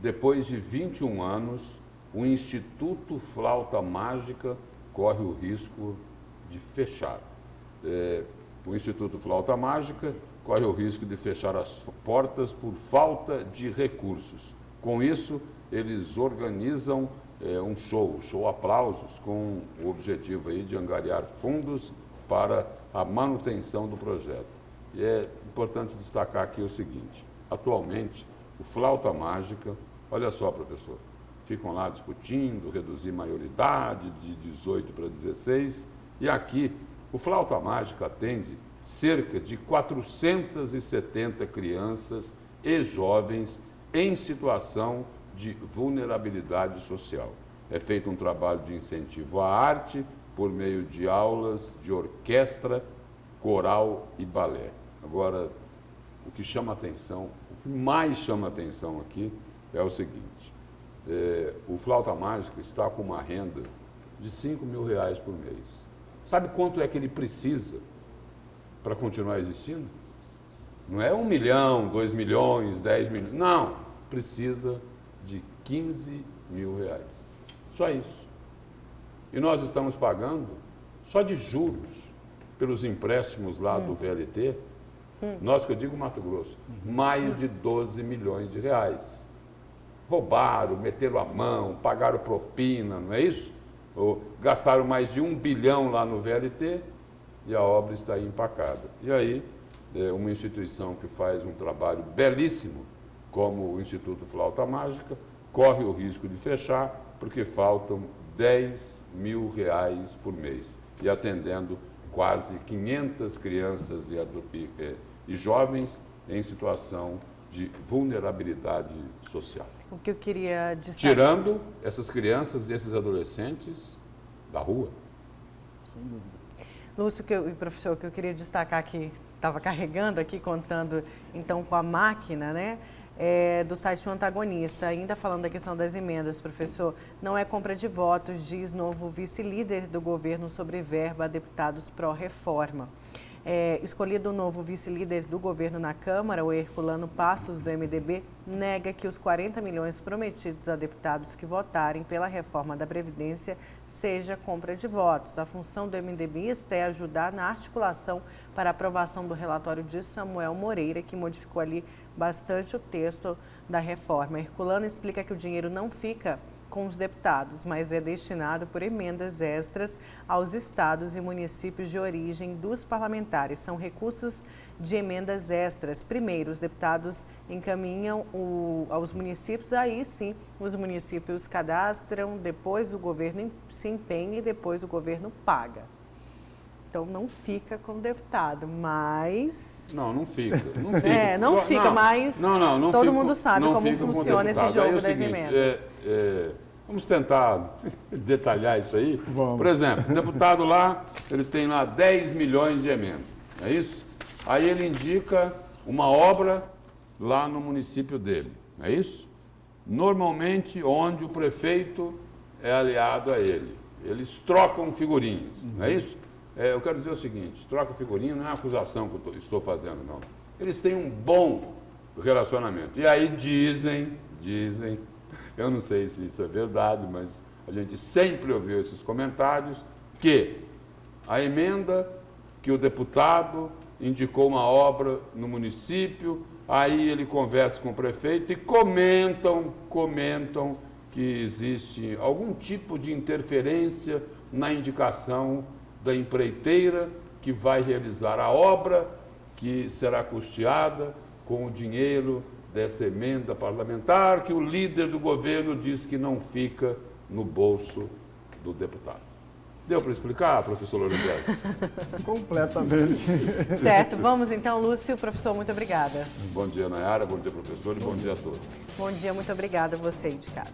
Depois de 21 anos, o Instituto Flauta Mágica corre o risco de fechar. O Instituto Flauta Mágica corre o risco de fechar as portas por falta de recursos. Com isso, eles organizam um show aplausos, com o objetivo aí de angariar fundos para a manutenção do projeto. E é importante destacar aqui o seguinte: atualmente, o Flauta Mágica, olha só, professor, ficam lá discutindo, reduzir maioridade de 18 para 16, e aqui o Flauta Mágica atende cerca de 470 crianças e jovens em situação de vulnerabilidade social. É feito um trabalho de incentivo à arte por meio de aulas de orquestra, coral e balé. Agora, o que chama atenção, o que mais chama atenção aqui é o seguinte: o Flauta Mágica está com uma renda de R$5.000 por mês. Sabe quanto é que ele precisa para continuar existindo? Não é 1 milhão, 2 milhões, 10 milhões. Não, precisa de R$15.000. Só isso. E nós estamos pagando só de juros pelos empréstimos lá do VLT, nós que eu digo Mato Grosso, mais de 12 milhões de reais. Roubaram, meteram a mão, pagaram propina, não é isso? Ou gastaram mais de 1 bilhão lá no VLT e a obra está aí empacada. E aí, uma instituição que faz um trabalho belíssimo, como o Instituto Flauta Mágica, corre o risco de fechar porque faltam R$10.000 por mês e atendendo quase 500 crianças e jovens em situação de vulnerabilidade social. O que eu queria destacar... Tirando essas crianças e esses adolescentes da rua. Sem dúvida. Lúcio e professor, o que eu queria destacar aqui, estava carregando aqui, contando então com a máquina, né? Do site O Antagonista, ainda falando da questão das emendas, professor, não é compra de votos, diz novo vice-líder do governo sobre verba a deputados pró-reforma. Escolhido o novo vice-líder do governo na Câmara, o Herculano Passos, do MDB, nega que os 40 milhões prometidos a deputados que votarem pela reforma da Previdência seja compra de votos. A função do MDBista é ajudar na articulação para a aprovação do relatório de Samuel Moreira, que modificou ali bastante o texto da reforma. Herculano explica que o dinheiro não fica com os deputados, mas é destinado por emendas extras aos estados e municípios de origem dos parlamentares. São recursos de emendas extras. Primeiro, os deputados encaminham aos municípios, aí sim os municípios cadastram, depois o governo se empenha e depois o governo paga. Então não fica com o deputado, mas... Não fica. Não fica, não fica, mas não todo fico, mundo sabe como funciona esse jogo das seguinte, emendas. Vamos tentar detalhar isso aí. Vamos. Por exemplo, o deputado lá, ele tem lá 10 milhões de emendas, é isso? Aí ele indica uma obra lá no município dele, é isso? Normalmente, onde o prefeito é aliado a ele. Eles trocam figurinhas, não é isso? Eu quero dizer o seguinte: troca figurinha não é uma acusação que eu estou fazendo, não. Eles têm um bom relacionamento. E aí dizem, eu não sei se isso é verdade, mas a gente sempre ouviu esses comentários, que a emenda que o deputado indicou uma obra no município, aí ele conversa com o prefeito e comentam que existe algum tipo de interferência na indicação da empreiteira que vai realizar a obra, que será custeada com o dinheiro dessa emenda parlamentar, que o líder do governo diz que não fica no bolso do deputado. Deu para explicar, professor Lorenberg? Completamente. Certo, vamos então, Lúcio. Professor, muito obrigada. Bom dia, Nayara, bom dia, professor, e bom dia a todos. Bom dia, muito obrigada a você aí de casa.